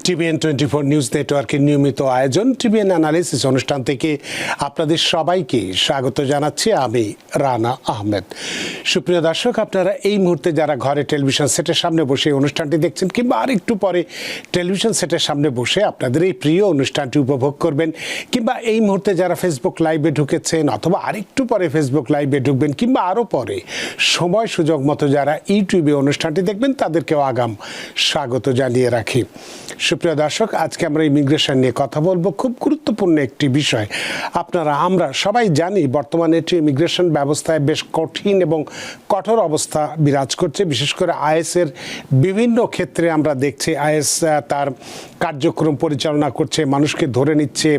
TVN 24 news নেটওয়ার্কের নিয়মিত আয়োজন টিভিএন অ্যানালিসিস অনুষ্ঠান থেকে আপনাদের সবাইকে স্বাগত জানাচ্ছি আমি রানা আহমেদ। সুপ্রিয় দর্শক, আপনারা এই মুহূর্তে যারা ঘরে টেলিভিশন সেটের সামনে বসে অনুষ্ঠানটি দেখছেন কিংবা আরেকটু পরে টেলিভিশন সেটের সামনে বসে আপনাদের এই প্রিয় অনুষ্ঠানটি উপভোগ করবেন, কিংবা এই মুহূর্তে যারা ফেসবুক লাইভে ঢুকেছেন অথবা আরেকটু পরে ফেসবুক লাইভে ঢুকবেন, কিংবা আরও পরে সময় সুযোগ মতো যারা ইউটিউবে অনুষ্ঠানটি দেখবেন তাদেরকেও আগাম স্বাগত জানিয়ে রাখি। সুপ্রিয় দর্শক, আজকে আমরা ইমিগ্রেশন নিয়ে কথা বলবো। খুব গুরুত্বপূর্ণ একটি বিষয়। আমরা সবাই জানি বর্তমানে ইমিগ্রেশন ব্যবস্থায় বেশ কঠিন এবং কঠোর অবস্থা বিরাজ করছে। বিশেষ করে আইএসের বিভিন্ন ক্ষেত্রে আমরা দেখছি আইএস তার কার্যক্রম পরিচালনা করছে, মানুষকে ধরে নিচ্ছে,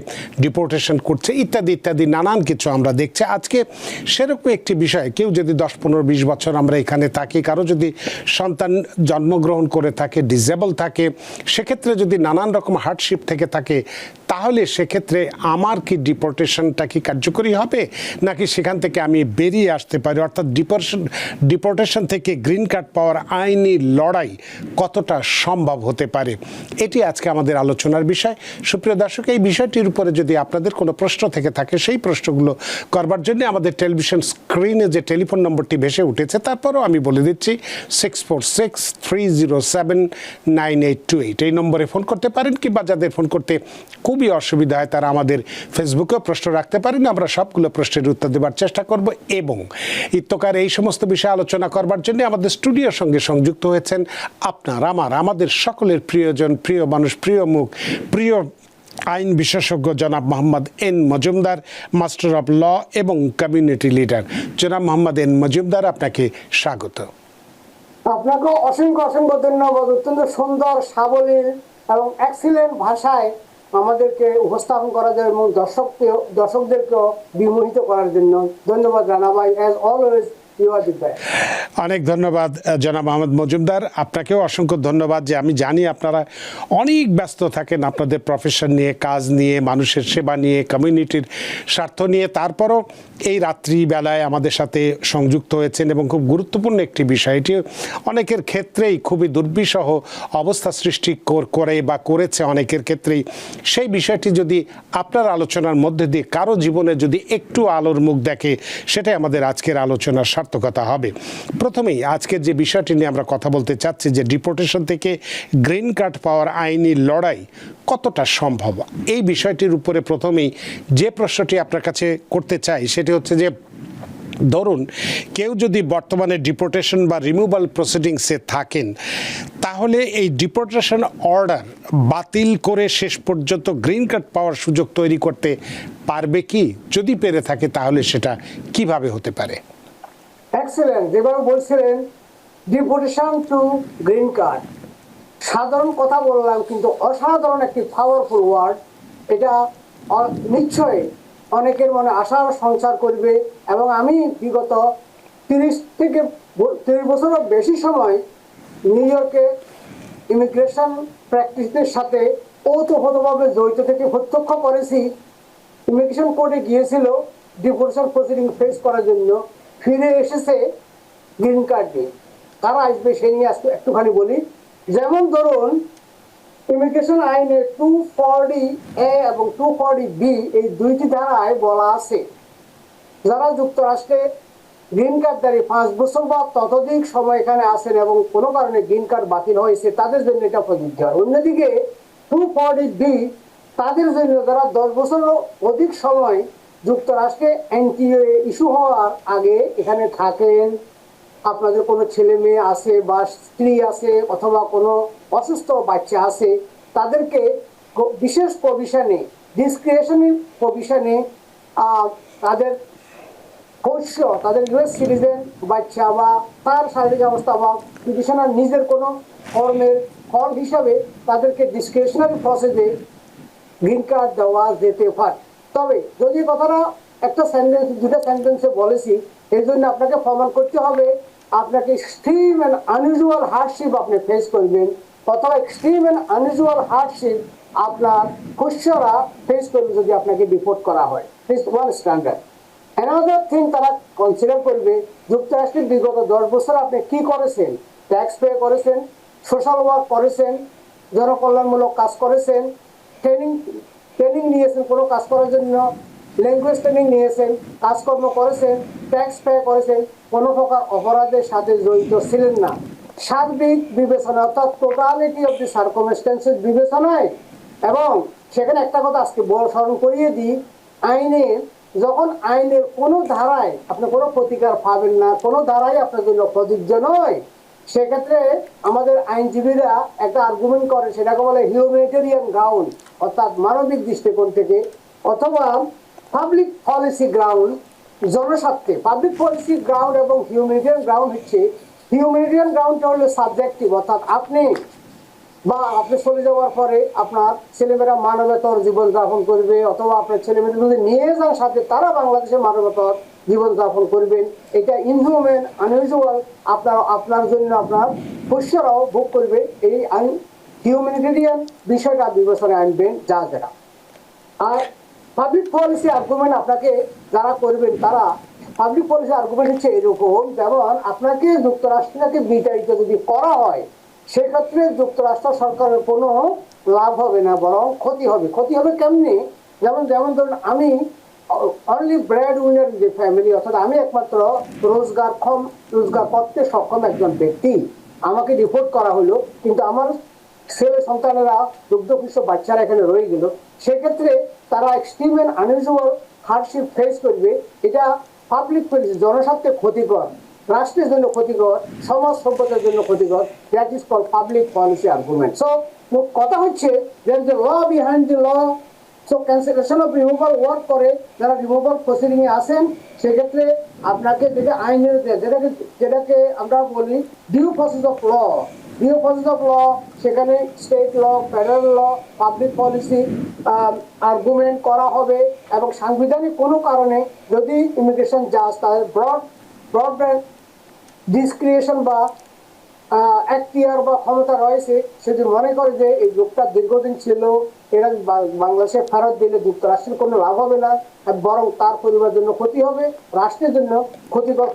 ডিপোর্টেশন করছে, ইত্যাদি ইত্যাদি নানান কিছু আমরা দেখছি। আজকে সেরকম একটি বিষয়, কেউ যদি 10, 15, 20 বছর আমরা এখানে থাকি, কারো যদি সন্তান জন্মগ্রহণ করে থাকে, ডিসেবল থাকে, সেক্ষেত্রে যদি নানান রকম হার্ডশিপ থেকে থাকে, তাহলে সেক্ষেত্রে আমার কি ডিপোর্টেশনটা কি কার্যকরী হবে, নাকি সেখান থেকে আমি বেরিয়ে আসতে পারি? অর্থাৎ ডিপোর্টেশন থেকে গ্রিন কার্ড পাওয়ার আইনি লড়াই কতটা সম্ভব হতে পারে, এটি আজকে আমাদের আলোচনার বিষয়। সুপ্রিয় দর্শক, এই বিষয়টির উপরে যদি আপনাদের কোনো প্রশ্ন থেকে থাকে, সেই প্রশ্নগুলো করবার জন্য আমাদের টেলিভিশন স্ক্রিনে যে টেলিফোন নম্বরটি ভেসে উঠেছে, তারপরও আমি বলে দিচ্ছি 646-307-9828 এই নম্বরে ফোন করতে পারেন, কিংবা যাদের ফোন করতে খুবই অসুবিধা হয় তারা আমাদের ফেসবুকেও প্রশ্ন রাখতে পারেন। আমরা সবগুলো প্রশ্নের উত্তর দেওয়ার চেষ্টা করব। এবং ইত্যকার এই সমস্ত বিষয়ে আলোচনা করবার জন্য আমাদের স্টুডিওর সঙ্গে সংযুক্ত হয়েছেন আমাদের সকলের প্রিয়জন, প্রিয় মানুষ, প্রিয় মুখ, প্রিয় আইন বিশেষজ্ঞ জনাব Mohammad N Majumdar, master of law এবং কমিউনিটি লিডার। জনাব মোহাম্মদ এন মজুমদার, আপনাকে স্বাগত। আপনাকে অসংখ্য অসংখ্য ধন্যবাদ। অত্যন্ত সুন্দর, সাবলীল এবং এক্সিলেন্ট ভাষায় আমাদেরকে উপস্থাপন করার জন্য এবং দর্শকদেরকেও বিমোহিত করার জন্য ধন্যবাদ রানা ভাই। অ্যাজ অলওয়েজ অনেক ধন্যবাদ জনাব আহমদ মজুমদার, আপনাকেও অসংখ্য ধন্যবাদ। যে আমি জানি আপনারা অনেক ব্যস্ত থাকেন আপনাদের প্রফেশন নিয়ে, কাজ নিয়ে, মানুষের সেবা নিয়ে, কমিউনিটির স্বার্থ নিয়ে, তারপরও এই রাত্রিবেলায় আমাদের সাথে সংযুক্ত হয়েছেন এবং খুব গুরুত্বপূর্ণ একটি বিষয়। এটি অনেকের ক্ষেত্রেই খুবই দুর্বিষহ অবস্থা সৃষ্টি করে বা করেছে অনেকের ক্ষেত্রেই। সেই বিষয়টি যদি আপনার আলোচনার মধ্যে দিয়ে কারো জীবনে যদি একটু আলোর মুখ দেখে, সেটাই আমাদের আজকের আলোচনার সার্থকতা হবে। প্রথমেই আজকের যে বিষয়টি নিয়ে আমরা কথা বলতে চাচ্ছি, যে ডিপোর্টেশন থেকে গ্রিন কার্ড পাওয়ার আইনি লড়াই কতটা সম্ভব, এই বিষয়টির উপরে প্রথমেই যে প্রশ্নটি আপনার কাছে করতে চাই সেটি হচ্ছে যে, ধরুন কেউ যদি বর্তমানে ডিপোর্টেশন বা রিমুভাল প্রসিডিংসে থাকেন, তাহলে এই ডিপোর্টেশন অর্ডার বাতিল করে শেষ পর্যন্ত গ্রিন কার্ড পাওয়ার সুযোগ তৈরি করতে পারবে কি? যদি পেরে থাকে তাহলে সেটা কিভাবে হতে পারে? এক্সেলেন্ট। যেভাবে বলছিলেন ডিপোর্টেশন টু গ্রিন কার্ড, সাধারণ কথা বললাম, কিন্তু অসাধারণ একটি পাওয়ারফুল ওয়ার্ড। এটা নিশ্চয়ই অনেকের মনে আশার সঞ্চার করবে। এবং আমি বিগত 30 বছরের বেশি সময় নিউ ইয়র্কে ইমিগ্রেশন প্র্যাকটিসের সাথে ওতপ্রোতভাবে জড়িত থেকে প্রত্যক্ষ করেছি। ইমিগ্রেশন কোর্টে গিয়েছিল ডিপোর্টেশন প্রসিডিং ফেস করার জন্য, ফিরে এসেছে গ্রিন কার্ড নিয়ে। কারা আসবে সে নিয়ে একটুখানি বলি। যেমন ধরুন, ইমিগ্রেশন আইনে 240A এবং 240B এই দুইটি ধারায় বলা আছে, যারা যুক্তরাষ্ট্রে গ্রিন কার্ডধারী 5 বছর বা ততোধিক সময় এখানে আসেন এবং কোনো কারণে গ্রিন কার্ড বাতিল হয়েছে, তাদের জন্য এটা প্রযোজ্য হয়। অন্যদিকে 240B তাদের জন্য যারা 10 বছরেরও অধিক সময় যুক্তরাষ্ট্রে এনটিএ ইস্যু হওয়ার আগে এখানে থাকেন, আপনাদের কোনো ছেলে মেয়ে আছে বা স্ত্রী আছে অথবা কোনো অসুস্থ বাচ্চা আছে, তাদেরকে বিশেষ প্রভিশনে, ডিসক্রিশনারি প্রভিশনে তাদের পোষ্য, তাদের ইউএস সিটিজেন বাচ্চা বা তার শারীরিক অবস্থা বা পিটিশনার নিজের কোনো কর্মের ফল হিসাবে তাদেরকে ডিসক্রিশনারি প্রসেসে গ্রিন কার্ড দেওয়া যেতে পারে। তবে যদি কথাটা একটা সেন্টেন্স, দুটা সেন্টেন্সে বলেছি, এই জন্য আপনাকে প্রমাণ করতে হবে আপনাকে এক্সট্রিম অ্যান্ড আনইউজুয়াল হার্ডশিপ আপনি ফেস করবেন, অথবা এক্সট্রিম অ্যান্ড আনইউজুয়াল হার্ডশিপ আপনার পোষ্যরা ফেস করবে যদি আপনাকে ডিপোর্ট করা হয়। This one standard. Another thing তারা কনসিডার করবে, যুক্তরাষ্ট্রের বিগত 10 বছর আপনি কি করেছেন, ট্যাক্স পে করেছেন, সোশ্যাল ওয়ার্ক করেছেন, জনকল্যাণমূলক কাজ করেছেন, ট্রেনিং ট্রেনিং নিয়েছেন কোনো কাজ করার জন্য, ল্যাঙ্গুয়েজ ট্রেনিং নিয়েছেন, কাজকর্ম করেছেন, ট্যাক্স পে করেছেন, কোনো প্রকার অপরাধের সাথে জড়িত ছিলেন না। সার্বিক বিবেচনা অর্থাৎ টোটালিটি অফ দি সার্কামস্ট্যান্সেস বিবেচনায়, এবং সেখানে একটা কথা আজকে স্মরণ করিয়ে দিই, আইনের যখন আইনের কোনো ধারায় আপনি কোনো প্রতিকার পাবেন না, কোনো ধারায় আপনার জন্য প্রযোজ্য নয়, সেক্ষেত্রে আমাদের আইনজীবীরা একটা আর্গুমেন্ট করে, সেটাকে বলে হিউম্যানিটেরিয়ান গ্রাউন্ড, অর্থাৎ মানবিক দৃষ্টিকোণ থেকে, অথবা পাবলিক পলিসি গ্রাউন্ড, জনস্বার্থে। পাবলিক পলিসি গ্রাউন্ড এবং হিউম্যানিটেরিয়ান গ্রাউন্ড হচ্ছে, হিউম্যানিটেরিয়ান গ্রাউন্ডটা হলো সাবজেক্টিভ, অর্থাৎ আপনি চলে যাওয়ার পরে আপনার ছেলেমেয়েরা মানবতর জীবনযাপন করবে, অথবা আপনার ছেলেমেয়েরা যদি নিয়ে যান সাথে, তারা বাংলাদেশে মানবতর জীবনযাপন করবেন। এটা ইনহিউম্যান, আনইউজুয়াল, আপনার জন্য আপনার পোষ্যরাও ভোগ করবে। এই আইন হিউম্যানিটেরিয়ান বিষয়টা বিবেচনায় আনবেন যারা। আর পাবলিক পলিসি আর্গুমেন্ট আপনাকে যারা করবেন, তারা পাবলিক পলিসি আর্গুমেন্ট হচ্ছে এরকম, যেমন আপনাকে যুক্তরাষ্ট্রকে বিতাড়িত যদি করা হয়, সেক্ষেত্রে যুক্তরাষ্ট্র সরকারের কোনো লাভ হবে না, বরং ক্ষতি হবে। ক্ষতি হবে কেমনি? যেমন ধরুন, আমি only bread winner in the family, অর্থাৎ আমি একমাত্র রোজগার করতে সক্ষম একজন ব্যক্তি, আমাকে রিপোর্ট করা হলো, কিন্তু আমার ছেলে সন্তানেরা, দুগ্ধপুষ্ট বাচ্চারা এখানে রয়ে গেল, সেক্ষেত্রে তারা extreme and unusual hardship face করবে। এটা পাবলিক পলিসি, জনস্বার্থে ক্ষতিকর, রাষ্ট্রের জন্য ক্ষতিকর, সমাজ সভ্যতার জন্য ক্ষতিকর। That is called public policy argument. So কথা হচ্ছে, there is a law behind the law. So cancellation of removal work করে যারা রিমুভাল প্রসিডিং এ আসেন, সেক্ষেত্রে আপনাকে যেটা আইনের যেটাকে আমরা বলি due process of law, due process of law, সেখানে state law, federal law, public policy argument করা হবে। এবং সাংবিধানিক কোনো কারণে যদি ইমিগ্রেশন জাজ তাদের ব্রডব্যান্ড ডিসক্রিয়েশন বা এখতিয়ার বা ক্ষমতা রয়েছে, সে যদি মনে করে যে এই লোকটা দীর্ঘদিন ছিল, এরা বাংলাদেশে ফেরত দিলে যুক্তরাষ্ট্রের কোনো লাভ হবে না, বরং তার পরিবারের জন্য ক্ষতি হবে, রাষ্ট্রের জন্য ক্ষতিকর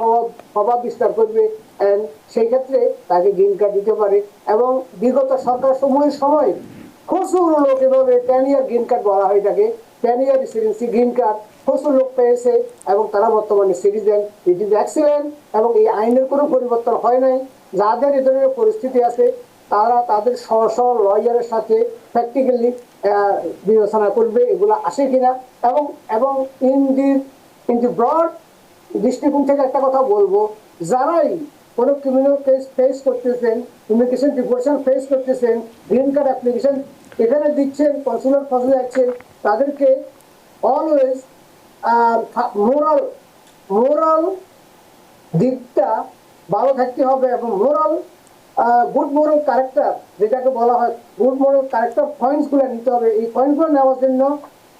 প্রভাব বিস্তার করবে, সেই ক্ষেত্রে তাকে গ্রিন কার্ড দিতে পারে। এবং বিগত সরকার সমূহের সময় প্রচুর লোক এভাবে 10 ইয়ার গ্রিন কার্ড বলা হয় থাকে, 10 ইয়ার রেসিডেন্সি গ্রিন কার্ড প্রচুর লোক পেয়েছে, এবং তারা বর্তমানে সিটিজেন। ইট ইজ এক্সিলেন্ট, এবং এই আইনের কোনো পরিবর্তন হয় নাই। যাদের এ ধরনের পরিস্থিতি আছে, তারা তাদের স্ব লয়ারের সাথে প্র্যাকটিক্যালি বিবেচনা করবে এগুলো আসে কিনা। এবং ইন দি ব্রড দৃষ্টিকোণ থেকে একটা কথা বলবো, যারাই কোনো ক্রিমিনাল কেস ফেস করতেছেন, ইমিগ্রেশন ডিপোর্টেশন ফেস করতেছেন, গ্রিন কার্ড অ্যাপ্লিকেশন এখানে দিচ্ছেন, কনসুলার ফসলে যাচ্ছেন, তাদেরকে অলওয়েজ মোরাল দিকটা ভালো থাকতে হবে, এবং গুড মোরাল ক্যারেক্টার যেটাকে বলা হয়, গুড মোরাল ক্যারেক্টার পয়েন্টসগুলো নিতে হবে। এই পয়েন্টসগুলো নেওয়ার জন্য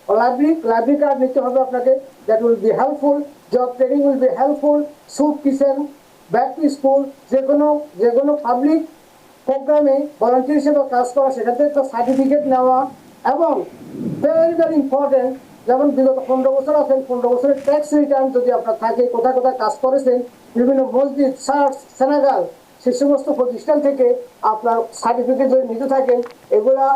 লাইব্রেরি কার্ড নিতে হবে আপনাকে, that will be helpful. Job training will be helpful. Soup kitchen, back to school, যে কোনো পাবলিক প্রোগ্রামে ভলান্টিয়ার হিসেবে কাজ করা, সেখান থেকে একটা সার্টিফিকেট নেওয়া। এবং ভেরি ভেরি ইম্পর্টেন্ট, যেমন বিগত 15 বছর আছেন, 15 বছরের ট্যাক্স রিটার্ন যদি আপনার থাকে, কোথায় কোথায় কাজ করেছেন, বিভিন্ন মসজিদ, চার্চ, সেনাগাল, সে সমস্ত প্রতিষ্ঠান থেকে আপনার সার্টিফিকেট যদি নিতে থাকেন, এগুলা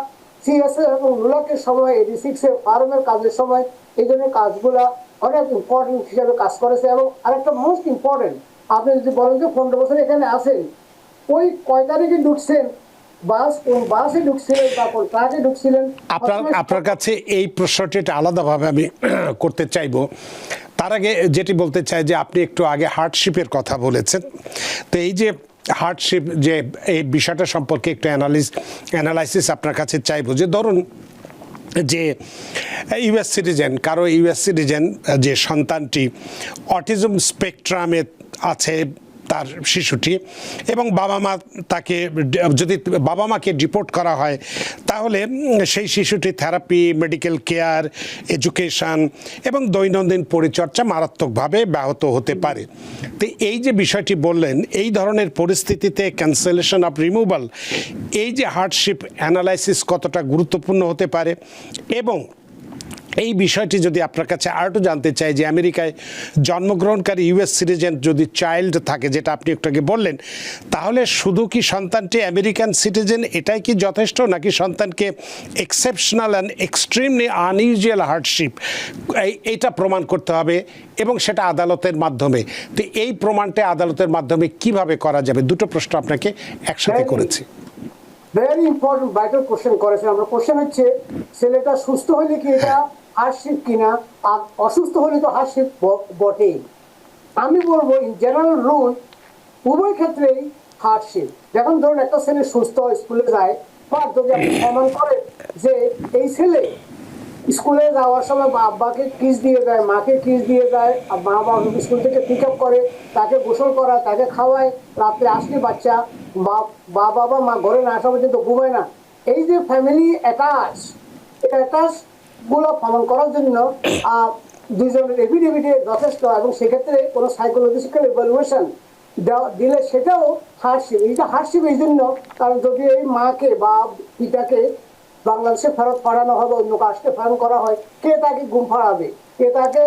সিএসএ এবং লুলাকের সময়, 86 ফার্মের কাজের সময় এই ধরনের কাজগুলা অনেক ইম্পর্টেন্ট হিসাবে কাজ করেছে। এবং আরেকটা মোস্ট ইম্পর্টেন্ট, আপনি যদি বলেন যে 15 বছর এখানে আসেন, ওই কয় তারিখে ঢুকছেন, কোন বাসে ঢুকছিলেন বা কোন ট্রাকে ঢুকছিলেন। আপনার কাছে এই প্রশ্নটি আলাদাভাবে আমি করতে চাইবো। তার আগে যেটি বলতে চাই যে আপনি একটু আগে হার্ডশিপের কথা বলেছেন, তো এই যে হার্ডশিপ, যে এই বিষয়টা সম্পর্কে একটু অ্যানালাইসিস আপনার কাছে চাইবো। যে ধরুন যে ইউএস সিটিজেন, কারো ইউএস সিটিজেন যে সন্তানটি অটিজম স্পেকট্রামে আছে তার শিশুটি, এবং যদি বাবা মাকে ডিপোর্ট করা হয়, তাহলে সেই শিশুটি থেরাপি, মেডিকেল কেয়ার, এডুকেশন এবং দৈনন্দিন পরিচর্যা মারাত্মকভাবে ব্যাহত হতে পারে। তো এই যে বিষয়টি বললেন, এই ধরনের পরিস্থিতিতে ক্যান্সেলেশন অফ রিমুভাল, এই যে হার্ডশিপ অ্যানালাইসিস কতটা গুরুত্বপূর্ণ হতে পারে, এবং এই বিষয়টি যদি আপনার কাছে আরেকটু জানতে চাই যে আমেরিকায় জন্মগ্রহণকারী ইউএস সিটিজেন যদি চাইল্ড থাকে, যেটা আপনি একটু আগে বললেন, তাহলে শুধু কি সন্তানটি আমেরিকান সিটিজেন এটাই কি যথেষ্ট, নাকি সন্তানকে exceptional and extremely unusual hardship এইটা প্রমাণ করতে হবে, এবং সেটা আদালতের মাধ্যমে? তো এই প্রমাণটা আদালতের মাধ্যমে কিভাবে করা যাবে? দুটো প্রশ্ন আপনাকে একসাথে করেছি। ভেরি ইম্পর্টেন্ট ভাইটাল কোশ্চেন করেছেন। আমরা কোশ্চেন হচ্ছে ছেলেটা সুস্থ হলে কি এটা হার্ডশিপ কিনা, আর অসুস্থ হলে তো হার্ডশিপ বটেই। আমি বলবো ইন জেনারেল রুল উভয় ক্ষেত্রেই হার্ডশিপ। যখন ধরুন একটা ছেলে সুস্থ স্কুলে যায়, বা যদি আপনি প্রমাণ করেন যে এই ছেলে স্কুলে যাওয়ার সময় আব্বাকে কিস দিয়ে যায়, মাকে কিস দিয়ে যায়, মা বাবা স্কুল থেকে পিক আপ করে, তাকে গোসল করায়, তাকে খাওয়ায়, রাত্রে আসলে বাচ্চা বাবা বা মা ঘরে না আসা পর্যন্ত ঘুমায় না, এই যে ফ্যামিলি অ্যাটাচ, এই অ্যাটাচ গুলো প্রমাণ করার জন্য দুইজনের এফিডেভিটে যথেষ্ট, এবং সেক্ষেত্রে কোনো সাইকোলজিক্যাল ইভ্যালুয়েশন দিলে সেটাও হার্ডশিপ। এইটা হার্ডশিপ এই জন্য কারণ যদি এই মাকে বা পিতাকে বাংলাদেশে ফেরত পাঠানো হবে, অন্য কাজকে ফেরত করা হয়, কে তাকে ঘুম পাড়াবে, কে তাকে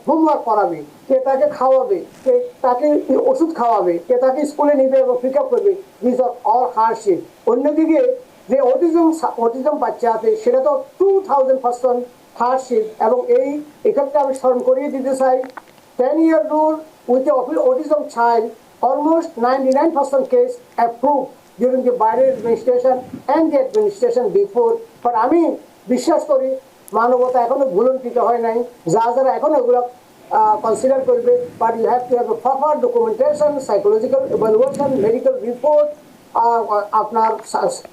হোমওয়ার্ক করাবে, কে তাকে খাওয়াবে, কে তাকে ওষুধ খাওয়াবে, কে তাকে স্কুলে নিবে এবং পিক আপ করবে, দিস আর অল হার্ডশিপ। অন্যদিকে যে অটিজম বাচ্চা আছে সেটা তো 2000% হার্ডশিপ। এবং এক্ষেত্রে আমি স্মরণ করিয়ে দিতে চাই 10-year rule with the autism child, almost 99% case approved during the Biden administration and the administration before. But আমি বিশ্বাস করি মানবতা এখনো ভুলন্টিত হয় নাই, যারা এখনো এগুলো কনসিডার করবে। But you have to have a proper documentation, psychological evaluation, medical report, আপনার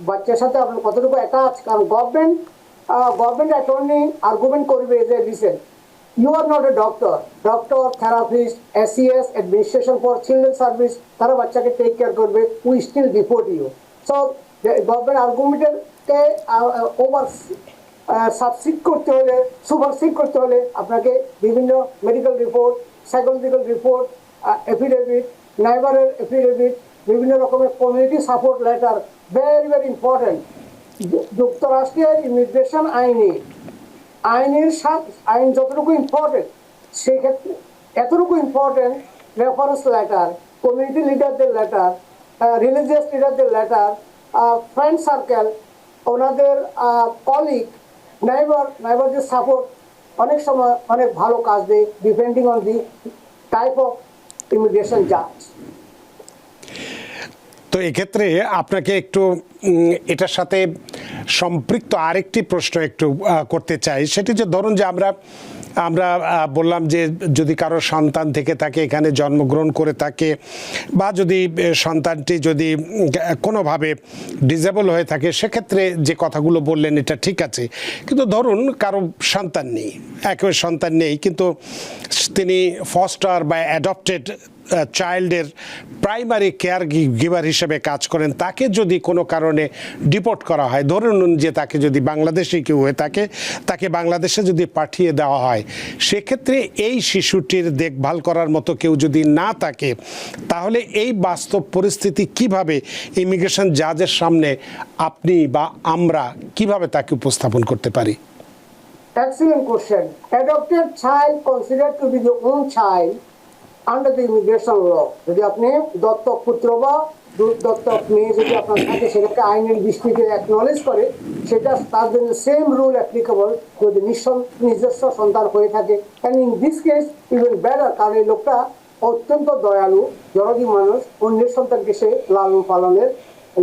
বাচ্চার সাথে আপনার কতটুকু অ্যাটাচ। কারণ গভর্নমেন্ট অ্যাটর্নি আর্গুমেন্ট করবে যে listen, you are not a doctor, therapist, SES, administration for children service, তারা বাচ্চাকে টেক কেয়ার করবে, we still deport you. So government আর্গুমেন্টকে ওভার সাবসিড করতে হলে, সুপারসিড করতে হলে আপনাকে বিভিন্ন medical report, psychological report, affidavit, নাইবারের এফিডেভিট, বিভিন্ন রকমের community support letter, very very important. যুক্তরাষ্ট্রের ইমিগ্রেশন আইন যতটুকু ইম্পর্টেন্ট, সেই ক্ষেত্রে এতটুকু ইম্পর্টেন্ট রেফারেন্স লেটার, কমিউনিটি লিডারদের লেটার, রিলিজিয়াস লিডারদের লেটার, ফ্রেন্ড সার্কেল, ওনাদের কলিগ, নাইবারদের সাপোর্ট অনেক সময় অনেক ভালো কাজ দেয়, depending on the type of immigration জাজ। তো এক্ষেত্রে আপনাকে একটু এটার সাথে সম্পৃক্ত আরেকটি প্রশ্ন একটু করতে চাই। সেটি যে ধরুন যে আমরা বললাম যে যদি কারো সন্তান থেকে থাকে, এখানে জন্মগ্রহণ করে থাকে, বা যদি সন্তানটি যদি কোনোভাবে ডিসেবল হয়ে থাকে, সেক্ষেত্রে যে কথাগুলো বললেন এটা ঠিক আছে। কিন্তু ধরুন কারো সন্তান নেই, একেবারে সন্তান নেই, কিন্তু তিনি ফস্টার বা অ্যাডপ্টেড চাইল্ডের প্রাইমারি কেয়ার গিভার হিসেবে কাজ করেন, তাকে যদি কোনো কারণে ডিপোর্ট করা হয়, ধরুন যে তাকে যদি বাংলাদেশে কেউ হয়ে থাকে, তাকে বাংলাদেশে যদি পাঠিয়ে দেওয়া হয়, সেক্ষেত্রে এই শিশুটির দেখভাল করার মতো কেউ যদি না থাকে, তাহলে এই বাস্তব পরিস্থিতি কিভাবে ইমিগ্রেশন জাজের সামনে আপনি বা আমরা কিভাবে তাকে উপস্থাপন করতে পারি? Excellent question. Adopted child considered to be the own child under the immigration law. যদি আপনি দত্তক পুত্র বা দত্তক মেয়ে যদি আপনার থাকে, সেটাকে আইনের দৃষ্টিতে অ্যাকনলেজ করে, সেটা তার জন্য সেম রুল অ্যাপ্লিকেবল যদি নিজস্ব সন্তান হয়ে থাকে। And in this case even better, কারণ এই লোকটা অত্যন্ত দয়ালু, জনগী মানুষ, অন্যের সন্তানকে সে লালন পালনের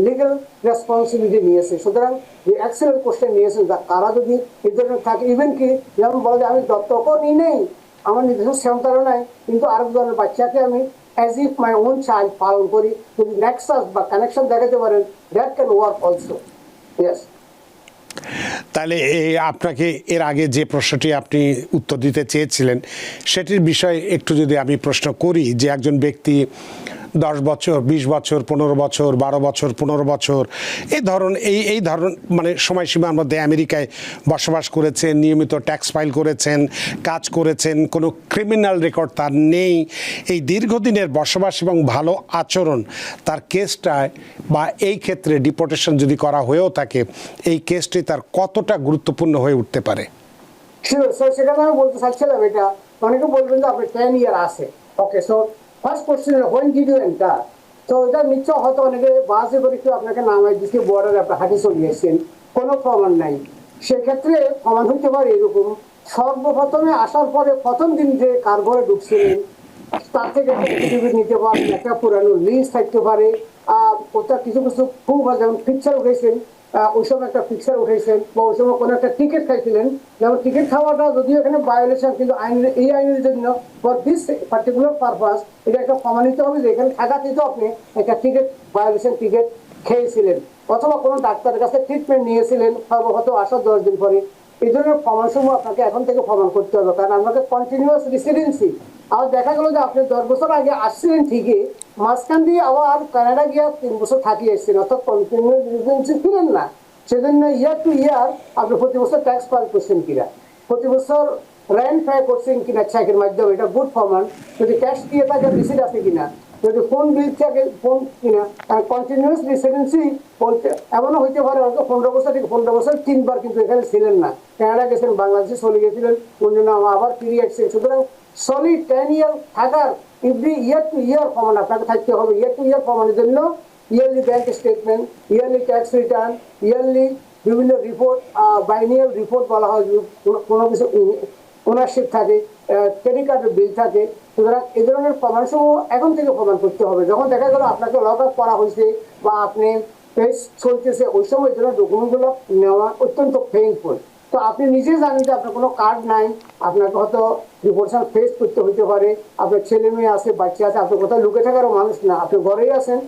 লিগাল রেসপন্সিবিলিটি নিয়েছে। সুতরাং যে এক্সেলেন্ট কোশ্চেন নিয়েছেন, তারা যদি এই ধরনের থাকে, ইভেন কি যেমন বলা যায় আমি দত্তকও নিই নেই, আমার নিজস্ব সন্তানও নাই, কিন্তু আরেকজনের বাচ্চাকে আমি as if my own child পালন করি, যদি নেক্সাস বা কানেকশন দেখাতে পারেন, that can work also. Yes. তাহলে আপনাকে এর আগে যে প্রশ্নটি আপনি উত্তর দিতে চেয়েছিলেন, সেটির বিষয়ে একটু যদি আমি প্রশ্ন করি, যে একজন ব্যক্তি 10 বছর, 20 বছর, 15 বছর, 12 বছর, 15 বছর এই ধরন মানে সময়সীমার মধ্যে আমেরিকায় বসবাস করেছেন, নিয়মিত ট্যাক্স ফাইল করেছেন, কাজ করেছেন, কোনো ক্রিমিনাল রেকর্ড তার নেই, এই দীর্ঘদিনের বসবাস এবং ভালো আচরণ তার কেসটায় বা এই ক্ষেত্রে ডিপোর্টেশন যদি করা হয়েও থাকে, এই কেসটি তার কতটা গুরুত্বপূর্ণ হয়ে উঠতে পারে? শিওর স্যার, সেখানে আমি বলতে চাচ্ছিলাম এটা, অনেকে বলবেন যে আপনার 10 ইয়ার আছে। Okay, so first question, when did you enter? তো এটা নিশ্চয় হয়তো অনেকে বাসে করে কেউ আপনাকে নামাই দিচ্ছে, বর্ডারে আপনি হাঁটি চলে এসেছেন, কোনো প্রমাণ নাই। সেক্ষেত্রে প্রমাণ হইতে পারে এরকম, সর্বপ্রথমে আসার পরে প্রথম দিন যে কার ঘরে ঢুকছিলেন তার থেকে একটা এফিডেভিট নিতে পারেন, একটা পুরানো লিস্ট থাকতে পারে, কোথাও কিছু কিছু খুব যেমন পিকচার উঠেছেন, ওই সময় একটা পিকচার উঠেছেন, বা ওই সময় কোনো একটা টিকিট খাইছিলেন। যেমন টিকিট খাওয়াটা যদিও এখানে ভায়োলেশন, কিন্তু আইনের, এই আইনের জন্য ফর দিস পার্টিকুলার পারপাস এটা একটা প্রমাণিত হবে যে এখানে থাকাতেই তো আপনি একটা টিকিট ভায়োলেশন টিকিট খেয়েছিলেন, অথবা কোনো ডাক্তারের কাছে ট্রিটমেন্ট নিয়েছিলেন সর্বপ্রথ আসার 10 দিন পরে। এই ধরনের প্রমাণসমূহ আপনাকে এখন থেকে প্রমাণ করতে হবে, কারণ আপনাকে কন্টিনিউয়াস রেসিডেন্সি। আর দেখা গেল যে আপনি 10 বছর আগে আসছিলেন ঠিকই, মাঝখান দিয়ে আবার কানাডা গিয়ে 3 বছর থাকিয়ে এসেছেন, অর্থাৎ কন্টিনিউয়াস রেসিডেন্সি ছিলেন না। সেজন্য ইয়ার টু ইয়ার আপনি প্রতি বছর ট্যাক্স ফাইল করছেন কিনা, প্রতি বছর রেন্ট পে করছেন কিনা চেকের মাধ্যমে, এটা গুড প্রমাণ। যদি ক্যাশ দিয়ে থাকে রিসিট আছে কিনা, যদি ফোন বিল থাকে ফোন কিনা, কন্টিনিউয়াস রেসিডেন্সি বলতে এমনও হইতে পারে হয়তো 15 বছর থেকে 15 বছর 3 বার কিন্তু এখানে ছিলেন না, কানাডা গেছেন, বাংলাদেশে চলে গেছিলেন, কোন জন্য আবার ফিরে আসছেন। সুতরাং সলিড 10 ইয়ার থাকার এভরি ইয়ার টু ইয়ার প্রমাণ আপনাকে থাকতে হবে। ইয়ার টু ইয়ার প্রমাণের জন্য yearly bank statement, yearly tax return, yearly বিভিন্ন রিপোর্ট, বাইনিয়াল রিপোর্ট বলা হয়, কোনো কিছু ওনারশিপ থাকে, ক্রেডিট কার্ডের বিল থাকে। সুতরাং এই ধরনের প্রমাণসমূহ এখন থেকে প্রমাণ করতে হবে। যখন দেখা গেল আপনাকে লক আপ করা হয়েছে বা আপনি পেজ চলতেছে, ওই সময় জন্য ডকুমেন্টগুলো নেওয়া অত্যন্ত পেইনফুল। তো আপনি নিজে জানেন যে আপনার কোনো কার্ড নাই, আপনাকে হয়তো ডিপোর্টেশন ফেস করতে হতে পারে, আপনার ছেলে মেয়ে আছে, বাচ্চা আছে, আপনি কোথাও লুকে থাকারও মানুষ না, আপনি ঘরেই আছেন,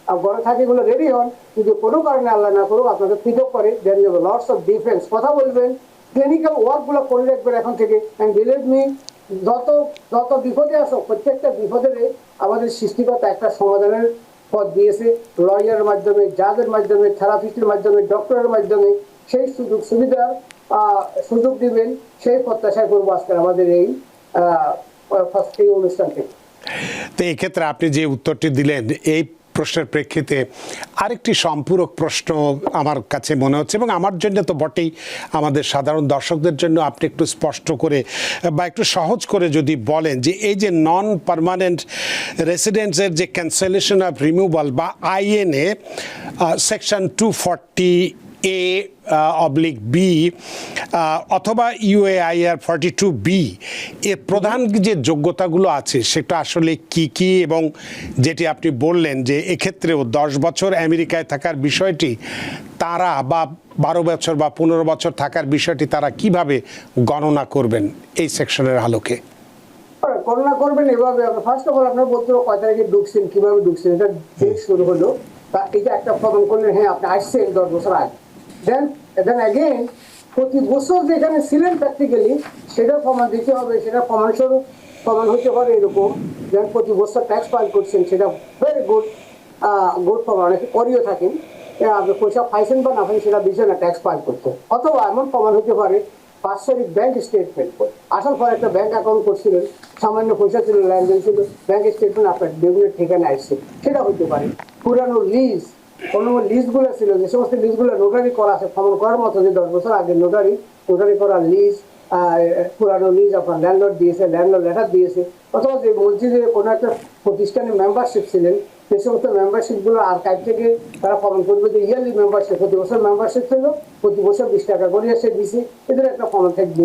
আর ঘরে থাকে এগুলো রেডি হন। যদি কোনো কারণে আল্লাহ না করুক আপনাকে পৃথক করে, then you lots of defence, কথা বলবেন, ক্লিনিক্যাল ওয়ার্কগুলো করে রাখবেন এখন থেকে। অ্যান্ড বিলিভ মি, যত যত বিপদে আসো, প্রত্যেকটা বিপদের আমাদের সৃষ্টিকর্তা একটা সমাধানের পথ দিয়েছে, লয়ারের মাধ্যমে, জাজের মাধ্যমে, থেরাপিস্টের মাধ্যমে, ডক্টরের মাধ্যমে। সেই সুযোগ সুবিধা সুযোগ দিবেন, সেই প্রত্যাশা করবো আজকের আমাদের এই অনুষ্ঠান থেকে। তো এই ক্ষেত্রে আপনি যে উত্তরটি দিলেন, এই প্রশ্নের প্রেক্ষিতে আরেকটি সম্পূরক প্রশ্ন আমার কাছে মনে হচ্ছে, এবং আমার জন্য তো বটেই, আমাদের সাধারণ দর্শকদের জন্য আপনি একটু স্পষ্ট করে বা একটু সহজ করে যদি বলেন যে এই যে নন পার্মানেন্ট রেসিডেন্টসের যে ক্যান্সেলেশন অফ রিমুভাল বা আইএনএ সেকশন 240A/B অথবা UAIR 42B, এর প্রধান যে যোগ্যতাগুলো আছে সেটা আসলে কি কি, এবং যেটি আপনি বললেন যে এক্ষেত্রেও 10 বছর আমেরিকায় থাকার বিষয়টি তারা, বা 12 বছর বা 15 বছর থাকার বিষয়টি তারা কিভাবে গণনা করবেন এই সেকশনের আলোকে? গণনা করবেন এভাবে, ফার্স্ট অফ অল আপনার বলতে হবে কয় তারিখে ঢুকছেন, কিভাবে ঢুকছেন, এটা ডেট শুরু হলো, তা এটা একটা প্রমাণ করলেন, হ্যাঁ আপনি আসছেন 10 বছর আগে। দেন অ্যাগেন প্রতি বছর যেখানে ছিলেন প্র্যাকটিক্যালি সেটা প্রমাণ দিতে হবে, সেটা প্রমাণস্বরূপ প্রমাণ হতে পারে এরকম, যেন প্রতি বছর ট্যাক্স ফাইল করছেন, সেটা ভেরি গুড গুড প্রমাণ। অনেকে করিও থাকেন, আপনি পয়সা পাইছেন বা না পাইছেন সেটা বিষয় না, ট্যাক্স ফাইল করতে। অথবা এমন প্রমাণ হতে পারে বাৎসরিক ব্যাংক স্টেটমেন্ট আসার পর একটা ব্যাংক অ্যাকাউন্ট করছিলেন, সামান্য পয়সা ছিল, লেনদেন ছিল, ব্যাংক স্টেটমেন্ট আপনার বিভিন্ন ঠিকানা আসছে, সেটা হতে পারে। পুরানো লিজ, কোনো লিস্টগুলো ছিল, যে সমস্ত লিস্টগুলো নোটারি করা আছে প্রমাণ করার মতো, যে 10 বছর আগে নোটারি করা লিজ, পুরানো লিজ আপনার ল্যান্ডলর্ড দিয়েছে, ল্যান্ডলর্ড লেটার দিয়েছে, অথবা যে মসজিদে কোনো একটা প্রতিষ্ঠানে মেম্বারশিপ ছিলেন, সেই সমস্ত মেম্বারশিপগুলো আর্কাইভ থেকে তারা প্রমাণ করবে যে ইয়ারলি মেম্বারশিপ, প্রতি বছর মেম্বারশিপ ছিল, প্রতি বছর 20 টাকা করে এসে দিছে, এদের একটা প্রমাণ থাকবে।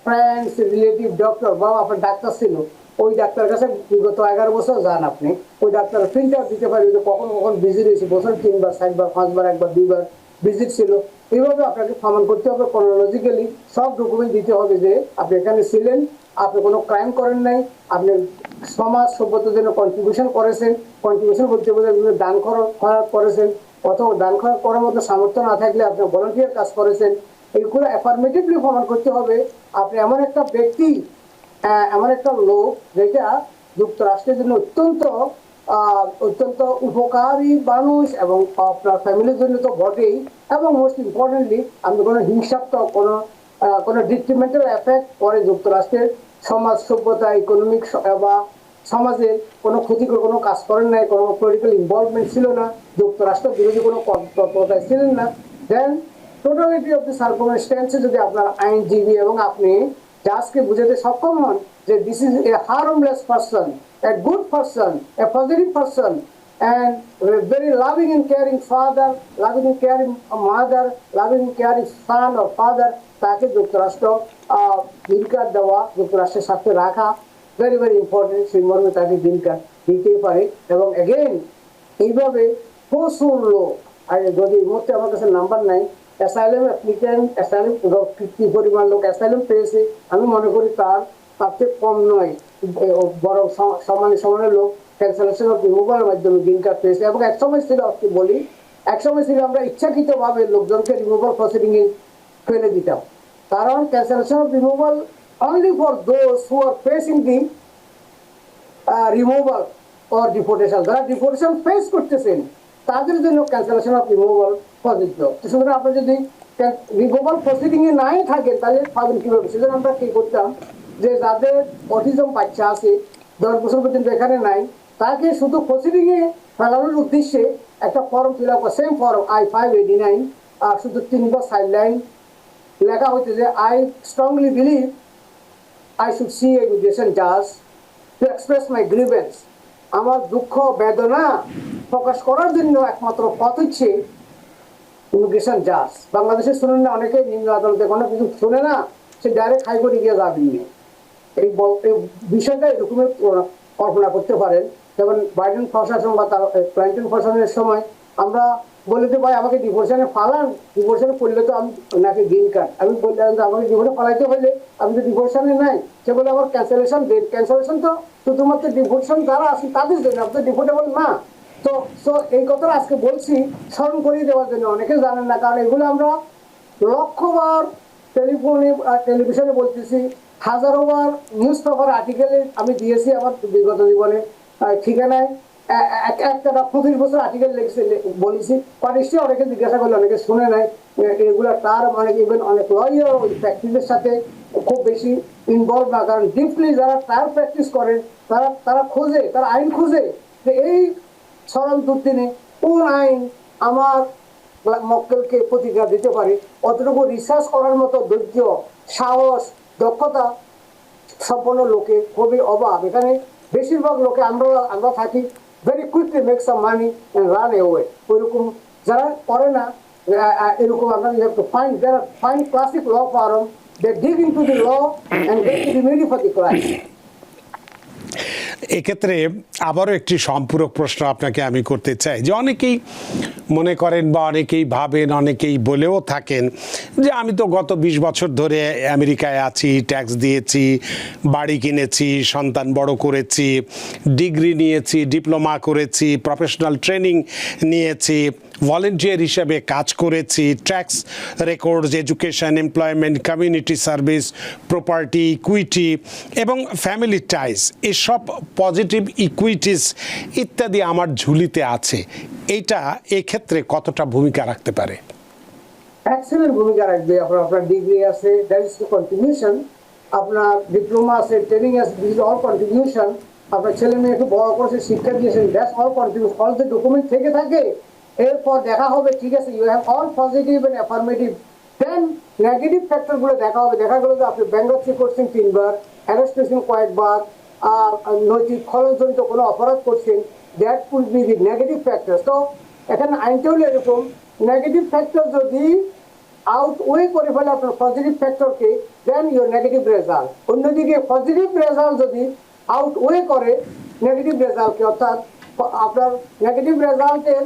ফ্রেন্ডস, রিলেটিভ, ডক্টর, বা আপনার ডাক্তার ছিল, ওই ডাক্তার কাছে বিগত 11 বছর যান আপনি, ওই ডাক্তার প্রিন্ট আউট দিতে পারবে যে কখন কখন ভিজিট হয়েছে, বছর 3 বার 4 বার 5 বার 1 বার 2 বার ভিজিট ছিল। এইভাবে আপনাকে প্রমাণ করতে হবে, ক্রনোলজিক্যালি সব ডকুমেন্ট দিতে হবে যে আপনি এখানে ছিলেন, আপনি কোনো ক্রাইম করেন নাই, আপনি সমাজ সভ্যতার জন্য কন্ট্রিবিউশন করেছেন, কন্ট্রিবিউশন বলতে বলে দান খরচ করেছেন, অথবা দান খরচ করার মতো সামর্থ্য না থাকলে আপনি ভলান্টিয়ার কাজ করেছেন, এইগুলো অ্যাফার্মেটিভলি প্রমাণ করতে হবে। আপনি এমন একটা ব্যক্তি, এমন একটা লোক যেটা যুক্তরাষ্ট্রের জন্য অত্যন্ত উপকারী মানুষ, এবং আপনার ফ্যামিলির জন্য তো বটেই, এবং মোস্ট ইম্পর্টেন্টলি আপনি কোনো হিংসাত্মক কোনো ডিট্রিমেন্টাল এফেক্ট পরে যুক্তরাষ্ট্রের সমাজ সভ্যতা, ইকোনমিক বা সমাজের কোনো ক্ষতিকর কোনো কাজ করেন নাই, কোনো পলিটিক্যাল ইনভলভমেন্ট ছিল না, যুক্তরাষ্ট্র বিরোধী কোনো তৎপরতায় ছিলেন না। দেন টোটালিটি অফ দ্য সার্কামস্ট্যান্সে যদি আপনার আইনজীবী এবং আপনি জাজকে বুঝাতে সক্ষম হন যে this is a harmless person, a good person, A positive person, and a very loving and caring father, loving and caring mother, loving and caring son or father, তাকে যুক্তরাষ্ট্র গ্রিন কার্ড দেওয়া, যুক্তরাষ্ট্রের সাথে রাখা ভেরি ভেরি ইম্পর্টেন্ট। সেই মর্মে তাকে green card দিতেই পারে। এবং এগেইন এইভাবে প্রচুর লোক, আর যদি এই মুহূর্তে আমার কাছে নাম্বার নাই, অ্যাসাইলাম অ্যাপ্লিক্যান্ট, অ্যাসাইলাম কি পরিমাণ লোক অ্যাসাইলাম পেয়েছে, আমি মনে করি তার চেয়ে কম নয়, বড় সমানের লোক ক্যান্সেলেশন অফ রিমুভালের মাধ্যমে গ্রিন কার্ড পেয়েছে। এবং একসময় ছিল, আপনি বলি, একসময় ছিল আমরা ইচ্ছাকৃতভাবে লোকজনকে রিমুভাল প্রসিডিং এ ফেলে দিতাম, কারণ cancellation of removal only for those who are facing the removal or deportation, যারা ডিপোর্টেশন ফেস করতেছেন তাদের জন্য ক্যান্সেলেশন অফ রিমুভাল প্রযোজ্য। সুতরাং আপনি যদি রিমুভাল প্রসিডিং এ নাই থাকেন তাহলে পাবেন কিভাবে? সেজন্য আমরা কি করতাম যে যাদের অটিজম বাচ্চা আছে 10 বছর পর্যন্ত এখানে নাই, তাকে শুধু প্রসিডিং এ ফেলানোর উদ্দেশ্যে একটা form fill up, same form I-589, আর শুধু 3 সাইড লাইন লেখা হইতে যে I strongly believe I should see a immigration judge to express my grievance. আমার দুঃখ বেদনা প্রকাশ করার জন্য একমাত্র পথ হচ্ছে ইমিগ্রেশন জাজ। বাংলাদেশে শুনেন না, অনেকে নিম্ন আদালতে কোনো কিছু শুনে না, সে ডাইরেক্ট হাইকোর্টে গিয়ে যাবেন। এই বিষয়টা এরকমের কল্পনা করতে পারেন। যেমন বাইডেন প্রশাসন বা তার ক্লাইন্টেন প্রশাসনের সময় আমরা বলে যে ভাই আমাকে ডিভোর্শনে ফালান, ডিভোর্শনে পড়লে তো আমি নাকি গ্রিন কার্ড, আমি বললাম যে আমাকে ডিভোর্সে ফালাইতে হলে আমি তো ডিভোর্শনে নাই, সে বলে আমার ক্যান্সেলেশন দেন। ক্যান্সেলেশন তো শুধুমাত্র ডিভোর্শন যারা আছে তাদের জন্য, আপনি ডিভোর্টেবল না। তো এই কথাটা আজকে বলছি স্মরণ করিয়ে দেওয়ার জন্য, অনেকে জানেন না, কারণ এগুলো আমরা লক্ষবার টেলিফোনে টেলিভিশনে বলতেছি, হাজারোবার নিউজ পেপার আর্টিকেলে আমি দিয়েছি আমার বিগত জীবনে ঠিকানায়, একটা 25 বছর আর্টিকেল লিখছে বলেছি। নিশ্চয়ই অনেকে জিজ্ঞাসা করলে অনেকে শুনে নাই এগুলো, তার অনেক ইভেন অনেক লয়ার ওই প্র্যাকটিসের সাথে খুব বেশি ইনভলভ না, কারণ ডিপলি যারা ট্রায়াল প্র্যাকটিস করেন তারা খোঁজে, তারা আইন খোঁজে যে এই চরম দুর্দিনে কোন আইন আমার মক্কেলকে প্রতিকার দিতে পারে। অতটুকু রিসার্চ করার মতো ধৈর্য, সাহস, দক্ষতা সম্পন্ন লোকে খুবই অভাব। এখানে বেশিরভাগ লোকে আমরা থাকি very quickly make some money and run away. ওইরকম যারা করে না, এরকম আমরা fine classic law firm, they dig into the law and get to remedy for the crime. এক্ষেত্রে আবারও একটি সম্পূরক প্রশ্ন আপনাকে আমি করতে চাই, যে অনেকেই মনে করেন বা অনেকেই ভাবেন, অনেকেই বলেও থাকেন যে আমি তো গত 20 বছর ধরে আমেরিকায় আছি, ট্যাক্স দিয়েছি, বাড়ি কিনেছি, সন্তান বড় করেছি, ডিগ্রি নিয়েছি, ডিপ্লোমা করেছি, প্রফেশনাল ট্রেনিং নিয়েছি, ভলেন্টিয়ার হিসেবে কাজ করেছি, tax records, education, employment, community service, property, equity এবং ফ্যামিলি টাইজ, এসব পজিটিভ ইকুইটিস ইত্যাদি আমার ঝুলিতে আছে। এইটা এক্ষেত্রে কতটা ভূমিকা রাখতে পারে? এক্সেলেন্ট ভূমিকা রাখবে। আপনার ডিগ্রি আছে, দ্যাট ইজ কন্ট্রিবিউশন, আপনার ডিপ্লোমা আছে, ট্রেনিং আছে, দিস ইজ অল কন্ট্রিবিউশন, আপনার ছেলে মেয়েকে বড় করেছে, শিক্ষা দিয়েছেন, দ্যাটস অল কন্ট্রিবিউশন। অল যে ডকুমেন্ট থেকে থাকে, এরপর দেখা হবে ঠিক আছে you have all positive and affirmative, then negative ফ্যাক্টরগুলো দেখা হবে। দেখা গেলো যে আপনি ব্যাংকরপ্সি করছেন 3 বার, অ্যারেস্ট হয়েছেন কয়েকবার, নৈতিক খরচজনিত কোনো অপরাধ করছেন, that will be the negative factor. তো এখানে আইনটা হলো এরকম, নেগেটিভ ফ্যাক্টর যদি আউটওয়ে করে ফেলে আপনার পজিটিভ ফ্যাক্টরকে, দেন ইউর নেগেটিভ রেজাল্ট। অন্যদিকে পজিটিভ রেজাল্ট যদি আউটওয়ে করে নেগেটিভ রেজাল্টকে, অর্থাৎ আপনার নেগেটিভ রেজাল্টের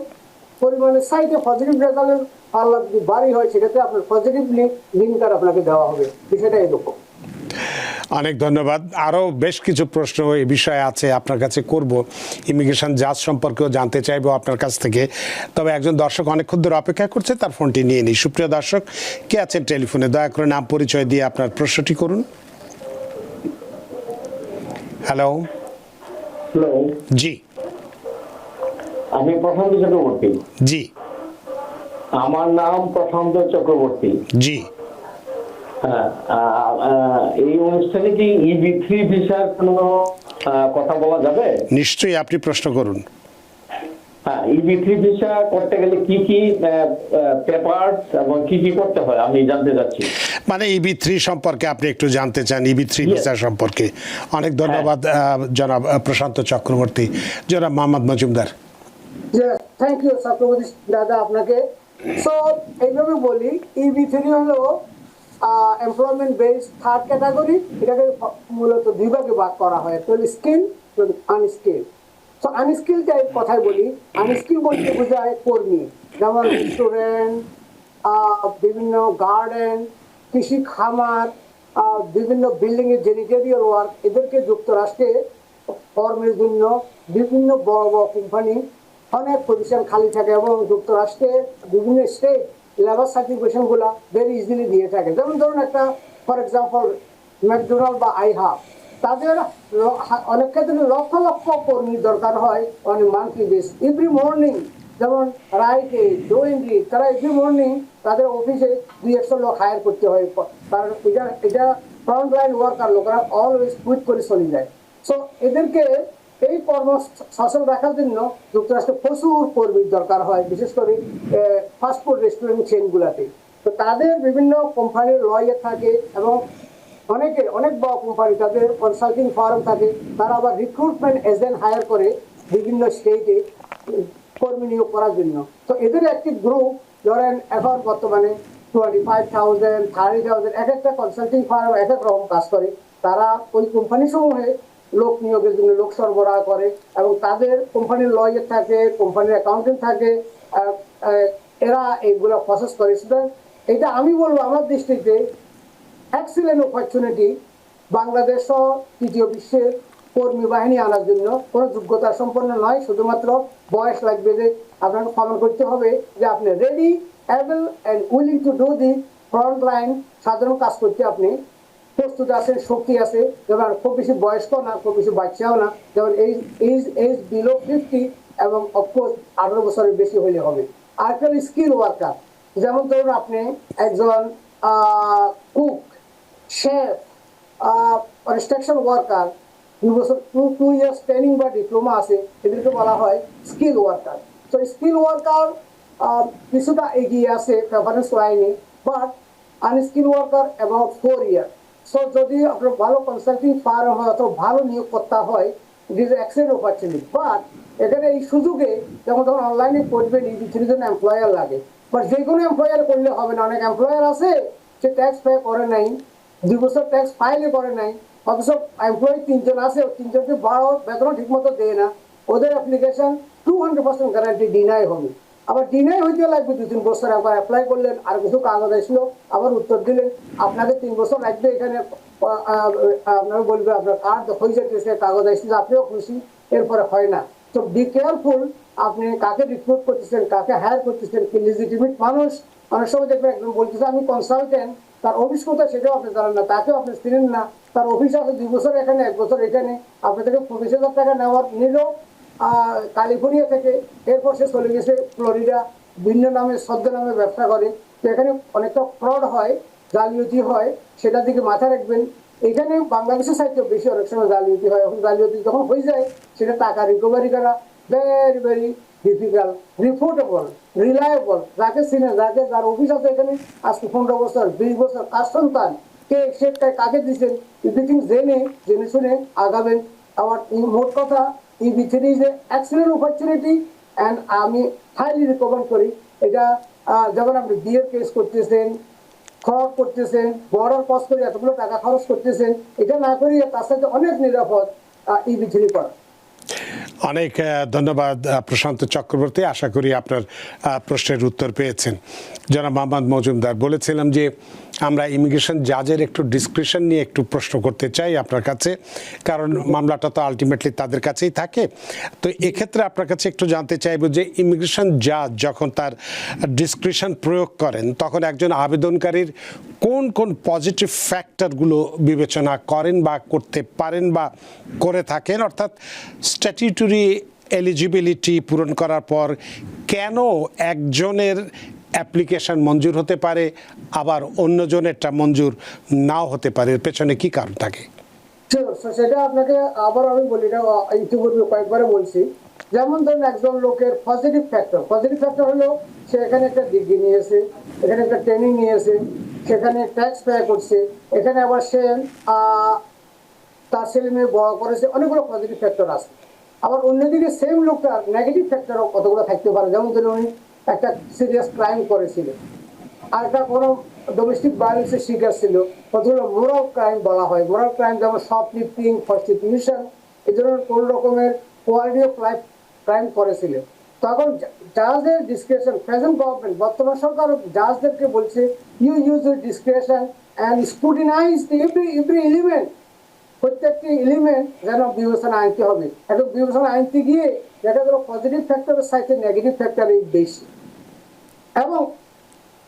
পরিমাণের সাইডে পজিটিভ রেজাল্টের পাল্লা যদি বাড়ি হয়, সেক্ষেত্রে আপনার পজিটিভলি গ্রিন কার্ড আপনাকে দেওয়া হবে। বিষয়টা এরকম। অনেক ধন্যবাদ। আরও বেশ কিছু প্রশ্ন এই বিষয়ে আছে আপনার কাছে করব, ইমিগ্রেশন জাজ সম্পর্কেও জানতে চাইবো আপনার কাছ থেকে। তবে একজন দর্শক অনেকক্ষণ ধরে অপেক্ষা করছে, তার ফোনটি নিয়ে নিই। সুপ্রিয় দর্শক, কে আছেন টেলিফোনে? দয়া করে নাম পরিচয় দিয়ে আপনার প্রশ্নটি করুন। হ্যালো। হ্যালো, জি। আমি প্রশান্ত চক্রবর্তী। জি। আমার নাম প্রশান্ত চক্রবর্তী। জি। হ্যাঁ, এই অনুষ্ঠানে কি EB3 ভিসার কোনো কথা বলা যাবে? নিশ্চয়ই, আপনি প্রশ্ন করুন। হ্যাঁ, EB3 ভিসা করতে গেলে কি কি পেপারস এবং কি কি করতে হয় আমি জানতে চাচ্ছি। মানে EB3 সম্পর্কে আপনি একটু জানতে চান, EB3 Yes. ভিসা সম্পর্কে। অনেক ধন্যবাদ জনাব প্রশান্ত চক্রবর্তী। জনাব মোহাম্মদ মজুমদার। থ্যাংক ইউ চক্রবর্তী দাদা আপনাকে। সো এইভাবে বলি, EB3 হলো এমপ্লয়মেন্ট বেস থার্ড ক্যাটাগরি। এটাকে মূলত দুই ভাগে ভাগ করা হয়, স্কিল আনস্কিল। তো আনস্কিল কথাই বলি, আনস্কিল বলতে বোঝায় কর্মী, যেমন রেস্টুরেন্ট, বিভিন্ন গার্ডেন, কৃষি খামার, বিভিন্ন বিল্ডিং এর জেনিটেরিয়াল ওয়ার্ক, এদেরকে যুক্তরাষ্ট্রে কর্মের জন্য বিভিন্ন বড় বড় কোম্পানি অনেক পজিশন খালি থাকে এবং যুক্তরাষ্ট্রে বিভিন্ন স্টেট লেবার সার্টিফিকেশন গুলা ভেরি ইজিলি দিয়ে থাকে। যেমন ধরুন একটা ফর এক্সাম্পল ম্যাকডোনাল্ড বা আইহাব, তাদের অনেক ক্ষেত্রে লক্ষ লক্ষ কর্মীর দরকার হয় on monthly base. Every morning যেমন রাইটে ডোয়েন্ডি, তারা এভরি মর্নিং তাদের অফিসে 200 লোক হায়ার করতে হয়, কারণ এটা ফ্রন্ট লাইন ওয়ার্কার লোকেরা অলওয়েজ কুইট করে চলে যায়। সো এদেরকে এই কর্ম সচল রাখার জন্য যুক্তরাষ্ট্রে প্রচুর কর্মীর দরকার হয়, বিশেষ করে ফাস্টফুড রেস্টুরেন্ট চেনগুলাতে। তো তাদের বিভিন্ন কোম্পানির লয়ার থাকে এবং অনেক বড় কোম্পানি তাদের কনসাল্টিং ফার্ম থাকে, তারা আবার রিক্রুটমেন্ট এজেন্ট হায়ার করে বিভিন্ন স্টেটে কর্মী নিয়োগ করার জন্য। তো এদের একটি গ্রুপ ধরেন এখন বর্তমানে 25,000 30,000 এক একটা কনসাল্টিং ফার্ম এক এক রকম কাজ করে। তারা ওই কোম্পানি সমূহে লোক নিয়োগের জন্য লোক সরবরাহ করে এবং তাদের কোম্পানির লয়ার থাকে, কোম্পানির অ্যাকাউন্টেন্ট থাকে, এরা এইগুলো প্রসেস করে। সুতরাং এটা আমি বলবো আমার দৃষ্টিতে এক্সিলেন্ট অপরচুনিটি বাংলাদেশ ও তৃতীয় বিশ্বের কর্মী বাহিনী আনার জন্য। কোনো যোগ্যতা সম্পন্ন নয়, শুধুমাত্র বয়স লাগবে, যে আপনাকে প্রমাণ করতে হবে যে আপনি ready, able and willing to do the front line, সাধারণ কাজ করতে আপনি প্রস্তুত আছেন, শক্তি আছে। যেমন খুব বেশি বয়স্ক না, খুব বেশি বাচ্চাও না, যেমন এইজ বিলো 50 এবং অফকোর্স 18 বছরের বেশি হলে হবে। আর একটা স্কিল ওয়ার্কার, যেমন ধরুন আপনি একজন cook, chef, construction worker, 2 years training বা ডিপ্লোমা আছে, এদেরকে বলা হয় স্কিল ওয়ার্কার। তো স্কিল ওয়ার্কার কিছুটা এগিয়ে আছে প্রেফারেন্স লাইনে, but unskilled worker about 4 year. So যদি আপনার ভালো কনসাল্টিং ফার্ম হয় অথবা ভালো নিয়োগকর্তা হয়, it is excellent opportunity. But এখানে এই সুযোগে যেমন ধরুন অনলাইনে করবেন, EB3 জন এমপ্লয়ার লাগে, বাট যে কোনো এমপ্লয়ার করলে হবে না। অনেক এমপ্লয়ার আছে সে ট্যাক্স পে করে নাই, 2 বছর ট্যাক্স ফাইলে করে নাই, অথচ এমপ্লয়ি 3 জন আছে, 3 জনকে 12 বেতন ঠিক মতো দেয় না, ওদের অ্যাপ্লিকেশন 200% গ্যারান্টি ডিনাই হবে। আবার ডিনাই হইতে লাগবে 2-3 বছর। একবার অ্যাপ্লাই করলেন, আর কিছু কাগজ আসলো, আবার উত্তর দিলেন, আপনাকে 3 বছর লাগবে। এখানে আপনাকে বলবে আপনার কার্ড হয়ে যেতেছে, কাগজ আসলে আপনিও খুশি, এরপরে হয় না। তো বি কেয়ারফুল, আপনি কাকে রিক্রুট করতেছেন, কাকে হায়ার করতেছেন, কি লিজিটিমেট মানুষ। অনেক সময় দেখবেন একজন বলতেছে আমি কনসালটেন্ট, তার অফিস কোথায় সেটাও আপনি জানেন না, তাকেও আপনি চিনেন না, তার অফিস আছে 2 বছর এখানে, 1 বছর এখানে, আপনি থেকে 25,000 টাকা নিল ক্যালিফোর্নিয়া থেকে, এরপর সে চলে গেছে ফ্লোরিডা, ভিন্ন নামে শব্দ নামে ব্যবসা করে। তো এখানে অনেকটা ফ্রড হয়, জালিয়াতি হয়, সেটার দিকে মাথা রাখবেন। এখানে বাংলাদেশের সাহিত্য বেশি অনেক সময় জালিয়াতি হয়। এখন জালিয়াতি যখন হয়ে যায়, সেটা টাকা রিকভারি করা ভেরি ভেরি ডিফিকাল্ট। রিপোর্টেবল, রিলায়েবল, যাকে চিনে, যার অফিস আছে এখানে আজকে 15 বছর 20 বছর, কার সন্তান, কে সেটা কাকে দিচ্ছেন, এভরিথিং জেনে শুনে আগাবেন। আমার মোট কথা, EB3 is a excellent opportunity and আমি হাইলি রিকমেন্ড করি এটা। যেমন আপনি বিয়ের কেস করতেছেন, ফ্রড করতেছেন, বর্ডার ক্রস করে এতগুলো টাকা খরচ করতেছেন, এটা না করিয়ে তার সাথে অনেক নিরাপদ EB3 করা। অনেক ধন্যবাদ প্রশান্ত চক্রবর্তী। আশা করি আপনার প্রশ্নের উত্তর পেয়েছেন। জনাব মোহাম্মদ মজুমদার, বলেছিলাম যে আমরা ইমিগ্রেশন জাজের একটু ডিসক্রিপশন নিয়ে একটু প্রশ্ন করতে চাই আপনার কাছে, কারণ মামলাটা তো আলটিমেটলি তাদের কাছেই থাকে। তো এক্ষেত্রে আপনার কাছে একটু জানতে চাইব যে ইমিগ্রেশন জাজ যখন তার ডিসক্রিপশন প্রয়োগ করেন, তখন একজন আবেদনকারীর কোন কোন পজিটিভ ফ্যাক্টরগুলো বিবেচনা করেন বা করতে পারেন বা করে থাকেন, অর্থাৎ স্ট্যাটিউটরি এলিজিবিলিটি পূরণ করার পর কেন একজনের অ্যাপ্লিকেশন মঞ্জুর হতে পারে আবার অন্যজনেরটা মঞ্জুর নাও হতে পারে, এর পেছনে কি কারণ থাকে? সেটা আপনাকে আবার আমি বলি, এটা ইতিপূর্বে কয়েকবারে বলছি। যেমন ধরুন একজন লোকের পজিটিভ ফ্যাক্টর হলো সে এখানে একটা ডিগ্রি নিয়েছে, এখানে একটা ট্রেনিং নিয়েছে, সেখানে ট্যাক্স পে করছে, এখানে আবার সে তার ছেলে মেয়ে বড় করেছে, অনেকগুলো পজিটিভ ফ্যাক্টর আছে। আবার অন্যদিকে সেম লোকটার নেগেটিভ ফ্যাক্টরও কতগুলো থাকতে পারে। যেমন ধরুন উনি একটা সিরিয়াস ক্রাইম করেছিল, আর একটা কোনো ডোমেস্টিক ভায়োলেন্সের শিকার ছিল, কতগুলো মোরাল ক্রাইম বলা হয়। মোরাল ক্রাইম যেমন শপলিফটিং, প্রস্টিটিউশন, এই ধরনের কোন রকমের কোয়ালিটি অফ লাইফ ক্রাইম করেছিল। তখন জাজের ডিসক্রিপশন, প্রেজেন্ট গভর্নমেন্ট, বর্তমান সরকার জাজদেরকে বলছে you use your discretion and scrutinize every element, প্রত্যেকটি এলিমেন্ট যেন বিবেচনা আনতে হবে। এখন বিবেচনা আনতে গিয়ে দেখা গেল পজিটিভ ফ্যাক্টরের সাথে নেগেটিভ ফ্যাক্টরই বেশি, এবং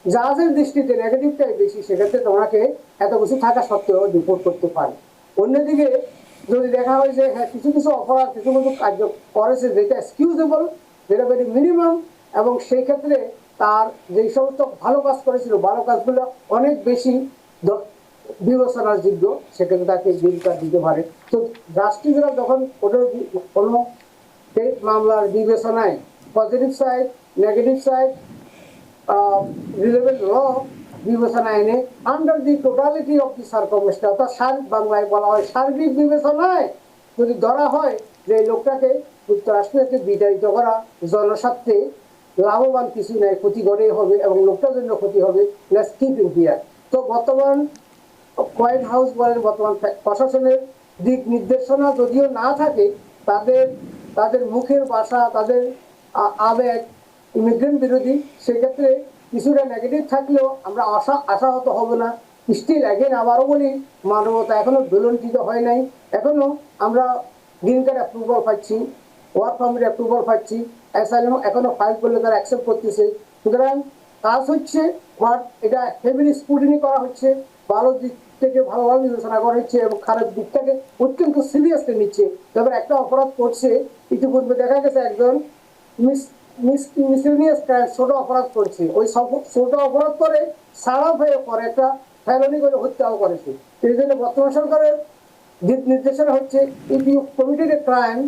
জাজের দৃষ্টিতে নেগেটিভটাই বেশি, সেক্ষেত্রে তোমাকে এত কিছু থাকা সত্ত্বেও রিপোর্ট করতে পারে। অন্যদিকে যদি দেখা হয় যে হ্যাঁ কিছু কিছু অপরাধ, কিছু কিছু কার্য করেছে যেটা এক্সকিউজেবল, যেটা ভেরি মিনিমাম, এবং সেই ক্ষেত্রে তার যেই সমস্ত ভালো কাজ করেছিল, ভালো কাজগুলো অনেক বেশি বিবেচনার যোগ্য, সেক্ষেত্রে তাকে গ্রিন কার্ড দিতে পারে। তো রাষ্ট্রীয়রা যখন কোনো মামলার বিবেচনায় positive side, negative side, relevant law বিবেচনা এনে under the totality of the circumstance, অর্থাৎ সার্বিক, বাংলায় বলা হয় সার্বিক বিবেচনায় যদি ধরা হয় যে এই লোকটাকে যুক্তরাষ্ট্রকে বিতাড়িত করা জনস্বার্থে লাভবান কিছু নেই, ক্ষতি করেই হবে এবং লোকটার জন্য ক্ষতি হবে, লেটস কিপ ইন হিয়ার। তো বর্তমান হোয়াইট হাউস বলেন, বর্তমান প্রশাসনের দিক নির্দেশনা যদিও না থাকে, তাদের মুখের ভাষা, তাদের আবেগ ইমিগ্রেন্ট বিরোধী, সেক্ষেত্রে কিছুটা নেগেটিভ থাকলেও আমরা আশাহত হব না। স্টিল অ্যাগেন আবারও বলি, মানবতা এখনো দোলনচিত হয় নাই। এখনো আমরা গ্রিন কার্ড অ্যাপ্রুভাল পাচ্ছি, ওয়ার্ক পারমিট অ্যাপ্রুভাল পাচ্ছি, অ্যাসাইলাম এখনো ফাইল করলে তারা অ্যাকসেপ্ট করতেছে। সুতরাং কাজ হচ্ছে এটা হেভিলি স্ক্রুটিনি করা হচ্ছে, ভালো দিক থেকে ভালোভাবে বিবেচনা করা হচ্ছে এবং খারাপ দিকটাকে অত্যন্ত সিরিয়াসলি নিচ্ছে। যখন একটা অপরাধ করছে, ইতিপূর্বে দেখা গেছে একজন মিসলিনিয়াস ক্রাইম, ছোট অপরাধ করছে, ওই ছোট অপরাধ করে সারা হয়ে পরে একটা ফেলনি করে হত্যাও করেছে। এই জন্য বর্তমান সরকারের দিক নির্দেশনা হচ্ছে if you committed a crime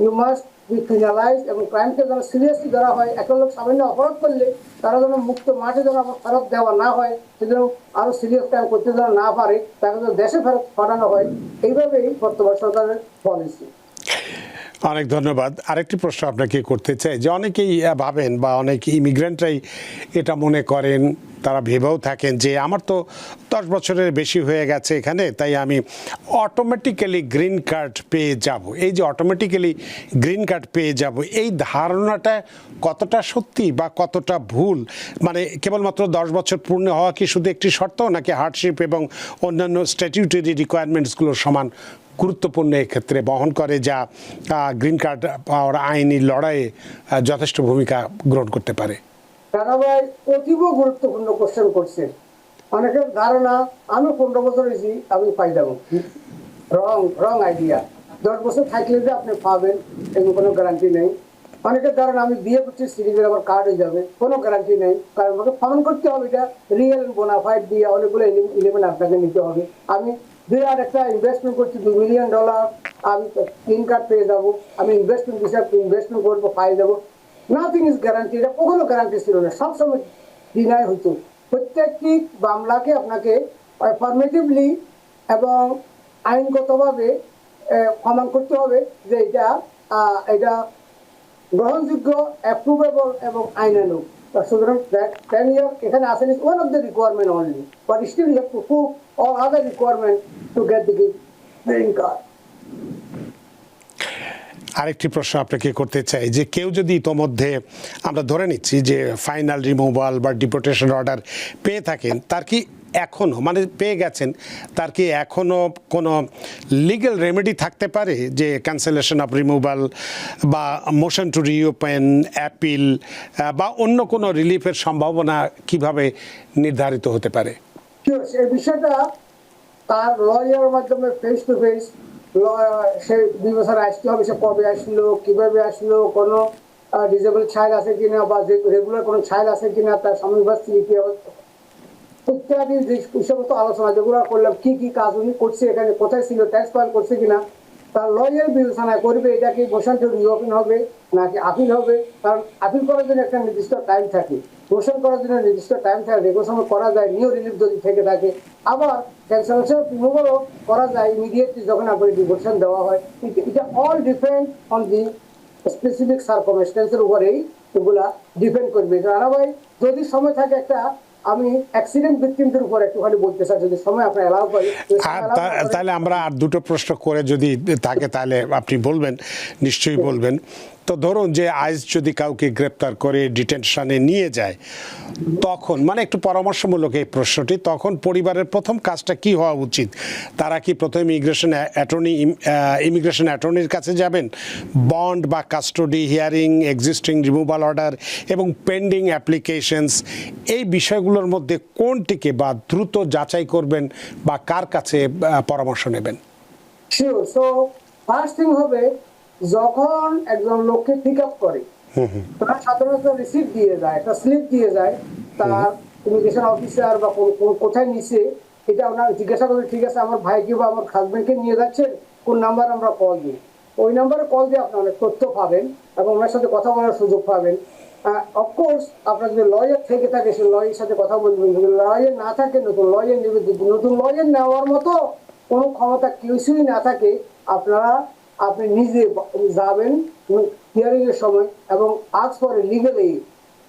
you must be criminalize, এবং ক্রাইমকে যেন সিরিয়াসলি ধরা হয়। একটা লোক সামান্য অপরাধ করলে তারা যেন মুক্ত মাঠে যেন ফেরত দেওয়া না হয়, সেজন্য আরো সিরিয়াস ক্রাইম করতে যেন না পারে, তাকে যেন দেশে ফেরত পাঠানো হয়। এইভাবেই বর্তমান সরকারের পলিসি। অনেক ধন্যবাদ। আরেকটি প্রশ্ন আপনাকে করতে চাই যে অনেকেই ভাবেন বা অনেক ইমিগ্রেন্টরাই এটা মনে করেন, তারা ভেবেও থাকেন যে আমার তো 10 বছরের বেশি হয়ে গেছে এখানে, তাই আমি অটোমেটিক্যালি গ্রিন কার্ড পেয়ে যাব। এই যে অটোমেটিক্যালি গ্রিন কার্ড পেয়ে যাব, এই ধারণাটা কতটা সত্যি বা কতটা ভুল? মানে কেবলমাত্র 10 বছর পূর্ণ হওয়া কি শুধু একটি শর্ত, নাকি হার্ডশিপ এবং অন্যান্য স্ট্যাটিউটরি রিকোয়ারমেন্টসগুলো সমান গুরুত্বপূর্ণ এক্ষেত্রে বহন করে, যা গ্রিন কার্ড পাওয়ার আইনি লড়াইয়ে যথেষ্ট ভূমিকা গ্রহণ করতে পারে? দাদা ভাই অতীব গুরুত্বপূর্ণ কোশ্চেন করছেন। অনেকের ধারণা আমি 15 বছর হয়েছি আমি পাই যাবো, রং আইডিয়া। 10 বছর থাকলে যে আপনি পাবেন এগুলো কোনো গ্যারান্টি নেই। অনেকের ধারণা আমি বিয়ে করছি সিটিজেন আমার কার্ড হয়ে যাবে, কোনো গ্যারান্টি নেই। কারণ আমাকে প্রমাণ করতে হবে এটা রিয়েল বোনাফাইড দিয়ে অনেকগুলো এলিমেন্ট আপনাকে নিতে হবে। আমি বিরাট একটা ইনভেস্টমেন্ট করছি, $2 মিলিয়ন, আমি গ্রিন কার্ড পেয়ে যাবো, আমি ইনভেস্টমেন্ট করবো, পাই যাবো। নাথিং ইজ গ্যারান্টি, এটা কখনো গ্যারান্টি ছিল না, সবসময় ডিনাই হতো। প্রত্যেকটি মামলাকে আপনাকে অ্যাফার্মেটিভলি এবং আইনগতভাবে প্রমাণ করতে হবে যে এটা গ্রহণযোগ্য, অ্যাপ্রুভেবল এবং আইনানুগ। সুতরাং 10 ইয়ার এখানে আসেন is one of the requirement only, but still you have to prove all other requirement to get the green card. আরেকটি প্রশ্ন আপনাকে করতে চাই যে কেউ যদি ইতোমধ্যে আমরা ধরে নিচ্ছি যে ফাইনাল রিমুভাল বা ডিপোর্টেশন অর্ডার পেয়ে থাকেন, তার কি এখনও মানে পেয়ে গেছেন, তার কি এখনও কোনো লিগ্যাল রেমেডি থাকতে পারে, যে ক্যান্সেলেশন অফ রিমুভাল বা মোশন টু রিওপেন, অ্যাপিল বা অন্য কোনো রিলিফের সম্ভাবনা কিভাবে নির্ধারিত হতে পারে? সেই বিষয়টা তার লয়ারের মাধ্যমে ফেস টু ফেস সে বিবেচনা আসতে হবে, সে কবে আসলো, কিভাবে আসলো, কোনো ডিসেবল চাইল্ড আছে কিনা বা যে রেগুলার কোনো চাইল্ড আছে কিনা, তার স্বামী বা স্ত্রী কি ইত্যাদি যে সমস্ত আলোচনা যেগুলো করলাম, কি কি কাজ উনি করছে, এখানে কোথায় ছিল, ট্যাক্স ফাইল করছে কিনা, তার লয়ার বিবেচনা করবে এটা কি মোশন টু রিওপেন হবে নাকি আপিল হবে, কারণ আপিল করার জন্য একটা নির্দিষ্ট টাইম থাকে, মোশন করার জন্য নির্দিষ্ট টাইম থাকে, যেগুলো সময় করা যায় নিউ রিলিফ যদি থেকে থাকে, আবার ক্যান্সেলেশন রিমুভালও করা যায় ইমিডিয়েটলি যখন আপনার ডিভোশন দেওয়া হয়। এটা all depend on the specific সার্কমস্টেন্সের উপরেই এগুলা ডিপেন্ড করবে। রানা ভাই, যদি সময় থাকে একটা আমি অ্যাক্সিডেন্ট ভিকটিমদের উপর একটুখানি বলতে চাই, যদি সময় আপনার অ্যালাউ করে। তাহলে আমরা আর দুটো প্রশ্ন করে যদি থাকে তাহলে আপনি বলবেন, নিশ্চয়ই বলবেন। তো ধরুন যে আইস যদি কাউকে গ্রেপ্তার করে ডিটেনশনে নিয়ে যায়, তখন মানে একটু পরামর্শমূলক এই প্রশ্নটি, তখন পরিবারের প্রথম কাজটা কি হওয়া উচিত? তারা কি প্রথমে ইমিগ্রেশন অ্যাটর্নির কাছে যাবেন? বন্ড বা custody hearing, existing removal order এবং পেন্ডিং অ্যাপ্লিকেশনস, এই বিষয়গুলোর মধ্যে কোনটিকে বা দ্রুত যাচাই করবেন বা কার কাছে পরামর্শ নেবেন? শিওর। সো ফার্স্ট থিং হবে, যখন একজন লোককে পিক আপ করে তারা সাধারণত রিসিপ্ট দিয়ে যায়, একটা স্লিপ দিয়ে যায়, তার ইমিগ্রেশন অফিসার বা কোথায় নিছে এটা ওনার জিজ্ঞাসা করবে, ঠিক আছে আমার ভাইকে বা আমার হাজবেন্ডকে নিয়ে যাচ্ছেন, কোন নাম্বার আমরা কল দিই, ওই নাম্বারে কল দিয়ে আপনি অনেক তথ্য পাবেন এবং ওনার সাথে কথা বলার সুযোগ পাবেন। অফকোর্স আপনার যদি লয়ার থেকে থাকে সেই লয়ের সাথে কথা বলবেন, যদি লয়ার না থাকে নতুন লয়ার নেবে। নতুন লয়ার নেওয়ার মতো কোনো ক্ষমতা কিছুই না থাকে, আপনি নিজে যাবেন হিয়ারিং এর সময় এবং আজ পরে লিগেলি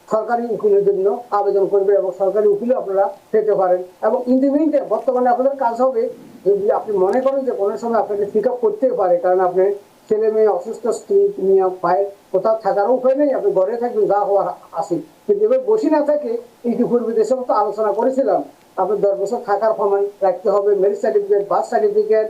সরকারি উকিলের জন্য আবেদন করবে এবং সরকারি উকিলও আপনারা পেতে পারেন। এবং ইন দি মিন টাইম বর্তমানে আপনাদের কাজ হবে, যদি আপনি মনে করেন যে কোনো সময় আপনাকে পিক আপ করতেই পারে, কারণ আপনি ছেলে মেয়ে অসুস্থ স্ত্রী নিয়ে পায়ে কোথাও থাকারও উপায় নেই, আপনি ঘরে থাকবেন, যা হওয়ার আসে, কিন্তু এবার বসে না থাকে ইতিপূর্বে যে সমস্ত আলোচনা করেছিলাম, আপনি 10 বছর থাকার প্রমাণ রাখতে হবে, marriage certificate, birth certificate,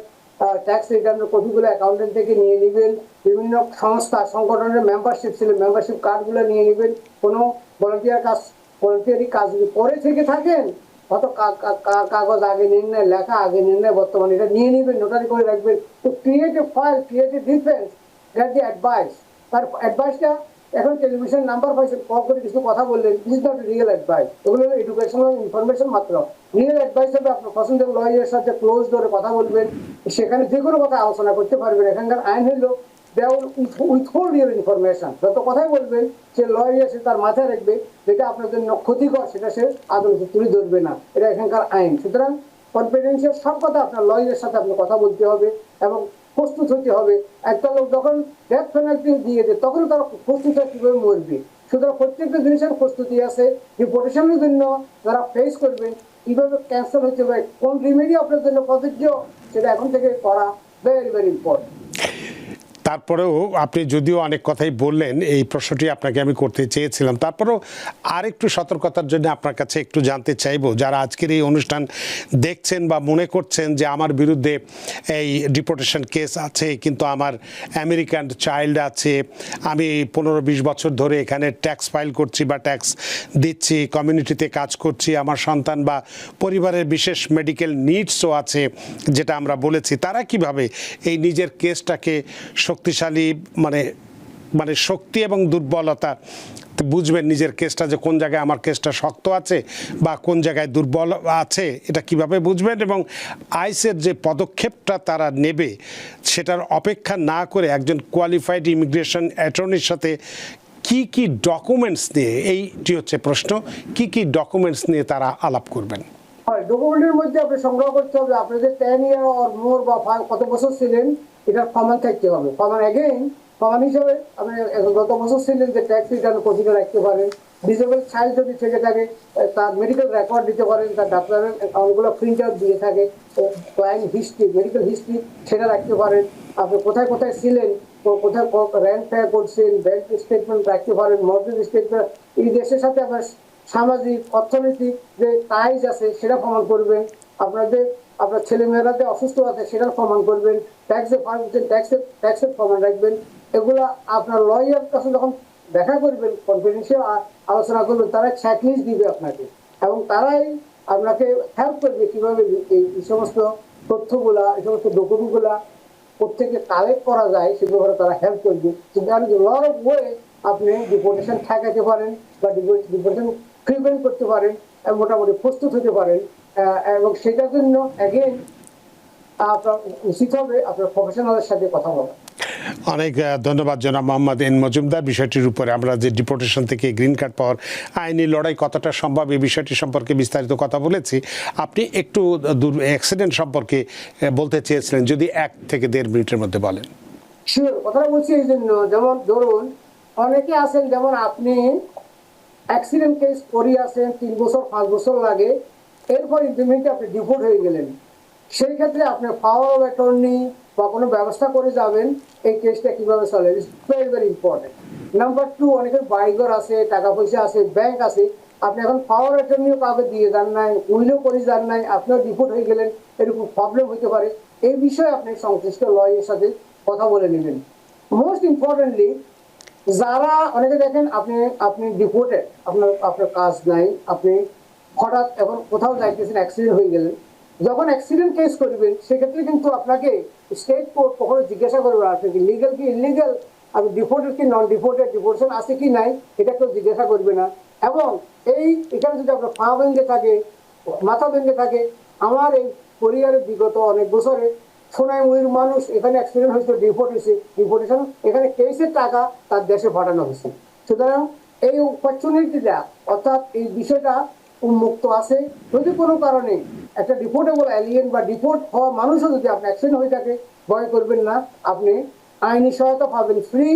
tax রিটার্নের কপিগুলো অ্যাকাউন্টেন্ট থেকে নিয়ে নেবেন, বিভিন্ন সংস্থা সংগঠনের মেম্বারশিপ ছিল মেম্বারশিপ কার্ডগুলো নিয়ে নেবেন, কোনো ভলান্টিয়ারি কাজ যদি করে থেকে থাকেন, হয়তো কাগজ আগে নিন না, লেখা আগে নিন না, বর্তমানে এটা নিয়ে নেবেন, নোটারি করে রাখবেন। তো create a file, create a defence, gate the advice. তার অ্যাডভাইসটা এখন টেলিভিশন নাম্বার পাইছে, কল করে কিছু কথা বললেন, this is not real advice, এগুলো এডুকেশনাল ইনফরমেশন মাত্র। রিয়েল অ্যাডভাইস হবে আপনার পছন্দের লয়ারের সাথে ক্লোজ ধরে কথা বলবেন, সেখানে যে কোনো কথা আলোচনা করতে পারবেন। এখানকার আইন হলো উইথহোল্ড ইউর ইনফরমেশন, যত কথাই বলবেন সে লয়ার সে তার মাথায় রাখবে, যেটা আপনার জন্য ক্ষতিকর সেটা সে আদালতে তুলে ধরবে না, এটা এখানকার আইন। সুতরাং কনফিডেন্সিয়াল সব কথা আপনার লয়ারের সাথে আপনি কথা বলতে হবে এবং প্রস্তুত হতে হবে। একটা লোক যখন ডেথ পেনাল্টি দিয়ে দেয় তখন তারা প্রস্তুত হয় কিভাবে মরবে। সুতরাং প্রত্যেকটা জিনিসের প্রস্তুতি আছে, ডিপোর্টেশনের জন্য যারা ফেস করবেন, কিভাবে ক্যান্সেল হতে পারে, কোন রিমেডি আপনার জন্য প্রযোজ্য, সেটা এখন থেকে করা ভেরি ভেরি ইম্পর্টেন্ট। তারপরেও আপনি যদিও অনেক কথাই বললেন, এই প্রশ্নটি আপনাকে আমি করতে চেয়েছিলাম, তারপরেও আরেকটু সতর্কতার জন্য আপনার কাছে একটু জানতে চাইবো, যারা আজকের এই অনুষ্ঠান দেখছেন বা মনে করছেন যে আমার বিরুদ্ধে এই ডিপোর্টেশন কেস আছে, কিন্তু আমার আমেরিকান চাইল্ড আছে, আমি 15-20 বছর ধরে এখানে ট্যাক্স ফাইল করছি বা ট্যাক্স দিচ্ছি, কমিউনিটিতে কাজ করছি, আমার সন্তান বা পরিবারের বিশেষ মেডিকেল নিডসও আছে যেটা আমরা বলেছি, তারা কিভাবে এই নিজের কেসটাকে শক্তিশালী মানে শক্তি এবং দুর্বলতা বুঝবেন, নিজের কেসটা যে কোন জায়গায় আমার কেসটা শক্ত আছে বা কোন জায়গায় দুর্বল আছে, এটা কিভাবে বুঝবেন? এবং আইসের যে পদক্ষেপটা তারা নেবে সেটার অপেক্ষা না করে একজন কোয়ালিফাইড ইমিগ্রেশন অ্যাটর্নির সাথে কি কি ডকুমেন্টস নিয়ে, এইটি হচ্ছে প্রশ্ন, কি কি ডকুমেন্টস নিয়ে তারা আলাপ করবেন? ডকুমেন্টের মধ্যে আপনি সংগ্রহ করতে হবে আপনি যে 10 ইয়ার অর মোর বা কত বছর ছিলেন এটার প্রমাণ থাকতে হবে। প্রমাণ হিসেবে আপনি গত বছর ছিলেন যে ট্যাক্স রিটার্ন কপিটা রাখতে পারেন, ডিসেবল চাইল্ড যদি থেকে থাকে তার মেডিকেল রেকর্ড দিতে পারেন, তার ডাক্তারের অনেকগুলো প্রিন্ট আউট দিয়ে থাকে, ক্লায়েন্ট হিস্ট্রি, মেডিকেল হিস্ট্রি সেটা রাখতে পারেন। আপনি কোথায় কোথায় ছিলেন, কোথায় র্যান্ট পে করছেন, ব্যাংক স্টেটমেন্ট রাখতে পারেন, মর্গেজ স্টেটমেন্ট, এই দেশের সাথে আপনার সামাজিক অর্থনৈতিক যে টাইজ আছে সেটা প্রমাণ করবেন, আপনার ছেলেমেয়েরা যে অসুস্থ আছে সেটার প্রমাণ করবেন, ট্যাক্সের প্রমাণ রাখবেন। এগুলা আপনার লয়ার কাছে যখন দেখা করবেন, কনফিডেন্সিয়াল আলোচনা করবেন, তারা চেকলিস্ট দিবে আপনাকে এবং তারাই আপনাকে হেল্প করবে কিভাবে এই সমস্ত তথ্যগুলা, এই সমস্ত ডকুমেন্টগুলা প্রত্যেকে কালেক্ট করা যায়, সেগুলো তারা হেল্প করবে। লট অফ ওয়ে আপনি ডিপোর্টেশন ঠেকাতে পারেন বা ডিপোর্টেশন প্রিভেন্ট করতে পারেন, মোটামুটি প্রস্তুত হতে পারেন। এবং সেটার জন্য অ্যাগেন আপনার উচিত হবে আপনার প্রফেশনালের সাথে কথা বলা। অনেক ধন্যবাদ জনাব মোহাম্মদ এন মজুমদার। বিষয়টির উপরে আমরা যে ডিপোর্টেশন থেকে গ্রিন কার্ড পাওয়ার আইনি লড়াই কতটা সম্ভব এই বিষয়টি সম্পর্কে বিস্তারিত কথা বলেছি। আপনি একটু অ্যাক্সিডেন্ট সম্পর্কে বলতে চেয়েছিলেন, যদি 1 থেকে 1.5 মিনিটের মধ্যে বলেন। শিওর, কথাটা বলছি এই জন্য, যেমন ধরুন অনেকে আছেন, যেমন আপনি অ্যাক্সিডেন্ট কেস করিয়ে আসেন 3 বছর 5 বছর লাগে, এরপর ইন্টারমিডিয়েটে আপনি ডিপোর্ট হয়ে গেলেন, সেই ক্ষেত্রে আপনি পাওয়ার অফ অ্যাটর্নি বা কোনো ব্যবস্থা করে যাবেন এই কেসটা কিভাবে চলে, it's very very important. Number 2, অনেকের বাড়িঘর আছে, টাকা পয়সা আছে, ব্যাংক আছে, আপনি এখন পাওয়ার অ্যাটর্নিও কাউকে দিয়ে যান নাই, উইলও করে যান নাই, আপনিও ডিপোর্ট হয়ে গেলেন, এরকম প্রবলেম হতে পারে। এই বিষয়ে আপনি সংশ্লিষ্ট লয়ের সাথে কথা বলে নেবেন। মোস্ট ইম্পর্টেন্টলি, যারা অনেকে দেখেন আপনি ডিপোর্টেড, আপনার কাজ নাই, আপনি হঠাৎ এখন কোথাও যাইতেছেন, অ্যাক্সিডেন্ট হয়ে গেলেন, যখন অ্যাক্সিডেন্ট কেস করবেন সেক্ষেত্রে কিন্তু আপনাকে স্টেট কোর্ট কখনো জিজ্ঞাসা করবে আপনি কি লিগাল কি ইলিগাল, আপনি ডিপোর্টেড কি নন ডিপোর্টেড, ডিপোর্টেশন আছে কি নাই, এটা কেউ জিজ্ঞাসা করবে না। এবং এখানে যদি আপনার পা ভেঙে থাকে, মাথা ভেঙে থাকে, আমার এই পরিবারের বিগত অনেক বছরে সোনাইমুড়ির মানুষ এখানে অ্যাক্সিডেন্ট হয়েছে, ডিপোর্ট হয়েছে, ডিপোর্টেশন এখানে কেসের টাকা তার দেশে পাঠানো হয়েছে। সুতরাং এই অপরচুনিটিটা, অর্থাৎ এই বিষয়টা উন্মুক্ত আছে। যদি কোনো কারণে একটা ডিপোর্টেবল এলিয়েন বা ডিপোর্ট হওয়া মানুষও যদি আপনি অ্যাক্সিডেন্ট হয়ে থাকে, ভয় করবেন না, আপনি আইনি সহায়তা পাবেন ফ্রি,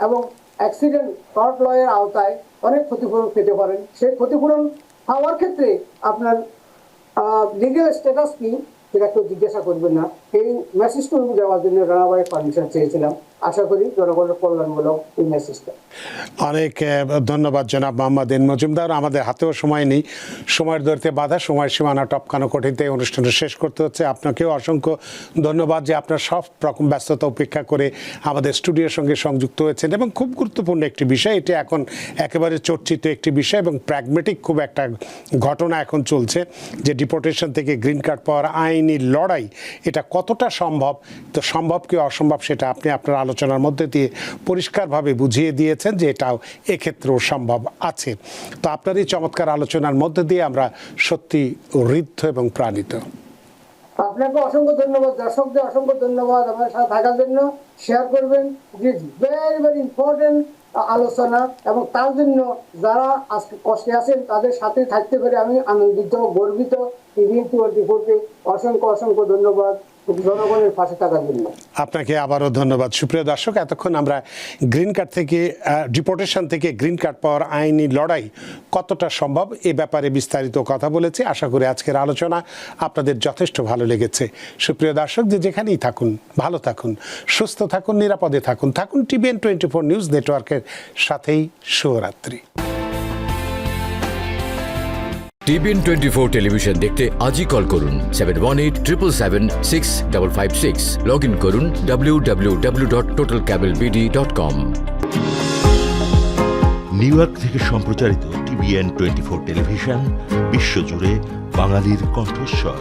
এবং অ্যাক্সিডেন্ট টর্ট লয়ের আওতায় অনেক ক্ষতিপূরণ পেতে পারেন। সেই ক্ষতিপূরণ পাওয়ার ক্ষেত্রে আপনার লিগ্যাল স্ট্যাটাস কি সেটা কেউ জিজ্ঞাসা করবেন না। এই মেসেজটুকু দেওয়ার জন্য রানাভাই পারমিশন চেয়েছিলাম। আশা করি জনগণের কল্যাণমূলক এই মেসেজটা। অনেক ধন্যবাদ জনাব মোহাম্মদ এন মজুমদার। আমাদের হাতেও সময় নেই, সময়ের দৈর্ঘ্যে বাধা, সময় সীমানা টপকানো কঠিনতে অনুষ্ঠানটা শেষ করতে হচ্ছে। আপনাকেও অসংখ্য ধন্যবাদ যে আপনার সব রকম ব্যস্ততা উপেক্ষা করে আমাদের স্টুডিওর সঙ্গে সংযুক্ত হয়েছেন, এবং খুব গুরুত্বপূর্ণ একটি বিষয়, এটি এখন একেবারে চর্চিত একটি বিষয় এবং প্র্যাগমেটিক খুব একটা ঘটনা এখন চলছে, যে ডিপোর্টেশন থেকে গ্রিন কার্ড পাওয়ার আইনি লড়াই এটা কতটা সম্ভব, তো সম্ভব কি অসম্ভব সেটা আপনি আপনার আলোচনার মধ্যে দিয়ে পরিষ্কারভাবে বুঝিয়ে দিয়েছেন যে এটাও এক্ষেত্রেও সম্ভব আছে। তো আপনার এই চমৎকার আলোচনার মধ্যে দিয়ে আমরা সত্যি ঋদ্ধ এবং প্রাণিত। আপনাকে অসংখ্য ধন্যবাদ, দর্শকদের অসংখ্য ধন্যবাদ আমার সাথে থাকার জন্য। শেয়ার করবেন, ইট ভেরি ভেরি ইম্পর্টেন্ট আলোচনা, এবং তার জন্য যারা আজকে কষ্টে আছেন তাদের সাথে থাকতে পেরে আমি আনন্দিত, গর্বিত। টিভিএন 24কে অসংখ্য অসংখ্য ধন্যবাদ জনগণের পাশে থাকার জন্য। আপনাকে আবারও ধন্যবাদ। সুপ্রিয় দর্শক, এতক্ষণ আমরা গ্রিন কার্ড থেকে ডিপোর্টেশন থেকে গ্রিন কার্ড পাওয়ার আইনি লড়াই কতটা সম্ভব এ ব্যাপারে বিস্তারিত কথা বলেছি। আশা করি আজকের আলোচনা আপনাদের যথেষ্ট ভালো লেগেছে। সুপ্রিয় দর্শক, যে যেখানেই থাকুন, ভালো থাকুন, সুস্থ থাকুন, নিরাপদে থাকুন, থাকুন টিভিএন 24 নিউজ নেটওয়ার্কের সাথেই। শুভরাত্রি। টিভিএন 24 টেলিভিশন দেখতে আজই কল করুন 7187776556। লগ ইন করুন www.totalcablebd.com। নিউ ইয়র্ক থেকে সম্প্রচারিত টিভিএন 24 টেলিভিশন বিশ্বজুড়ে বাঙালির কণ্ঠস্বর।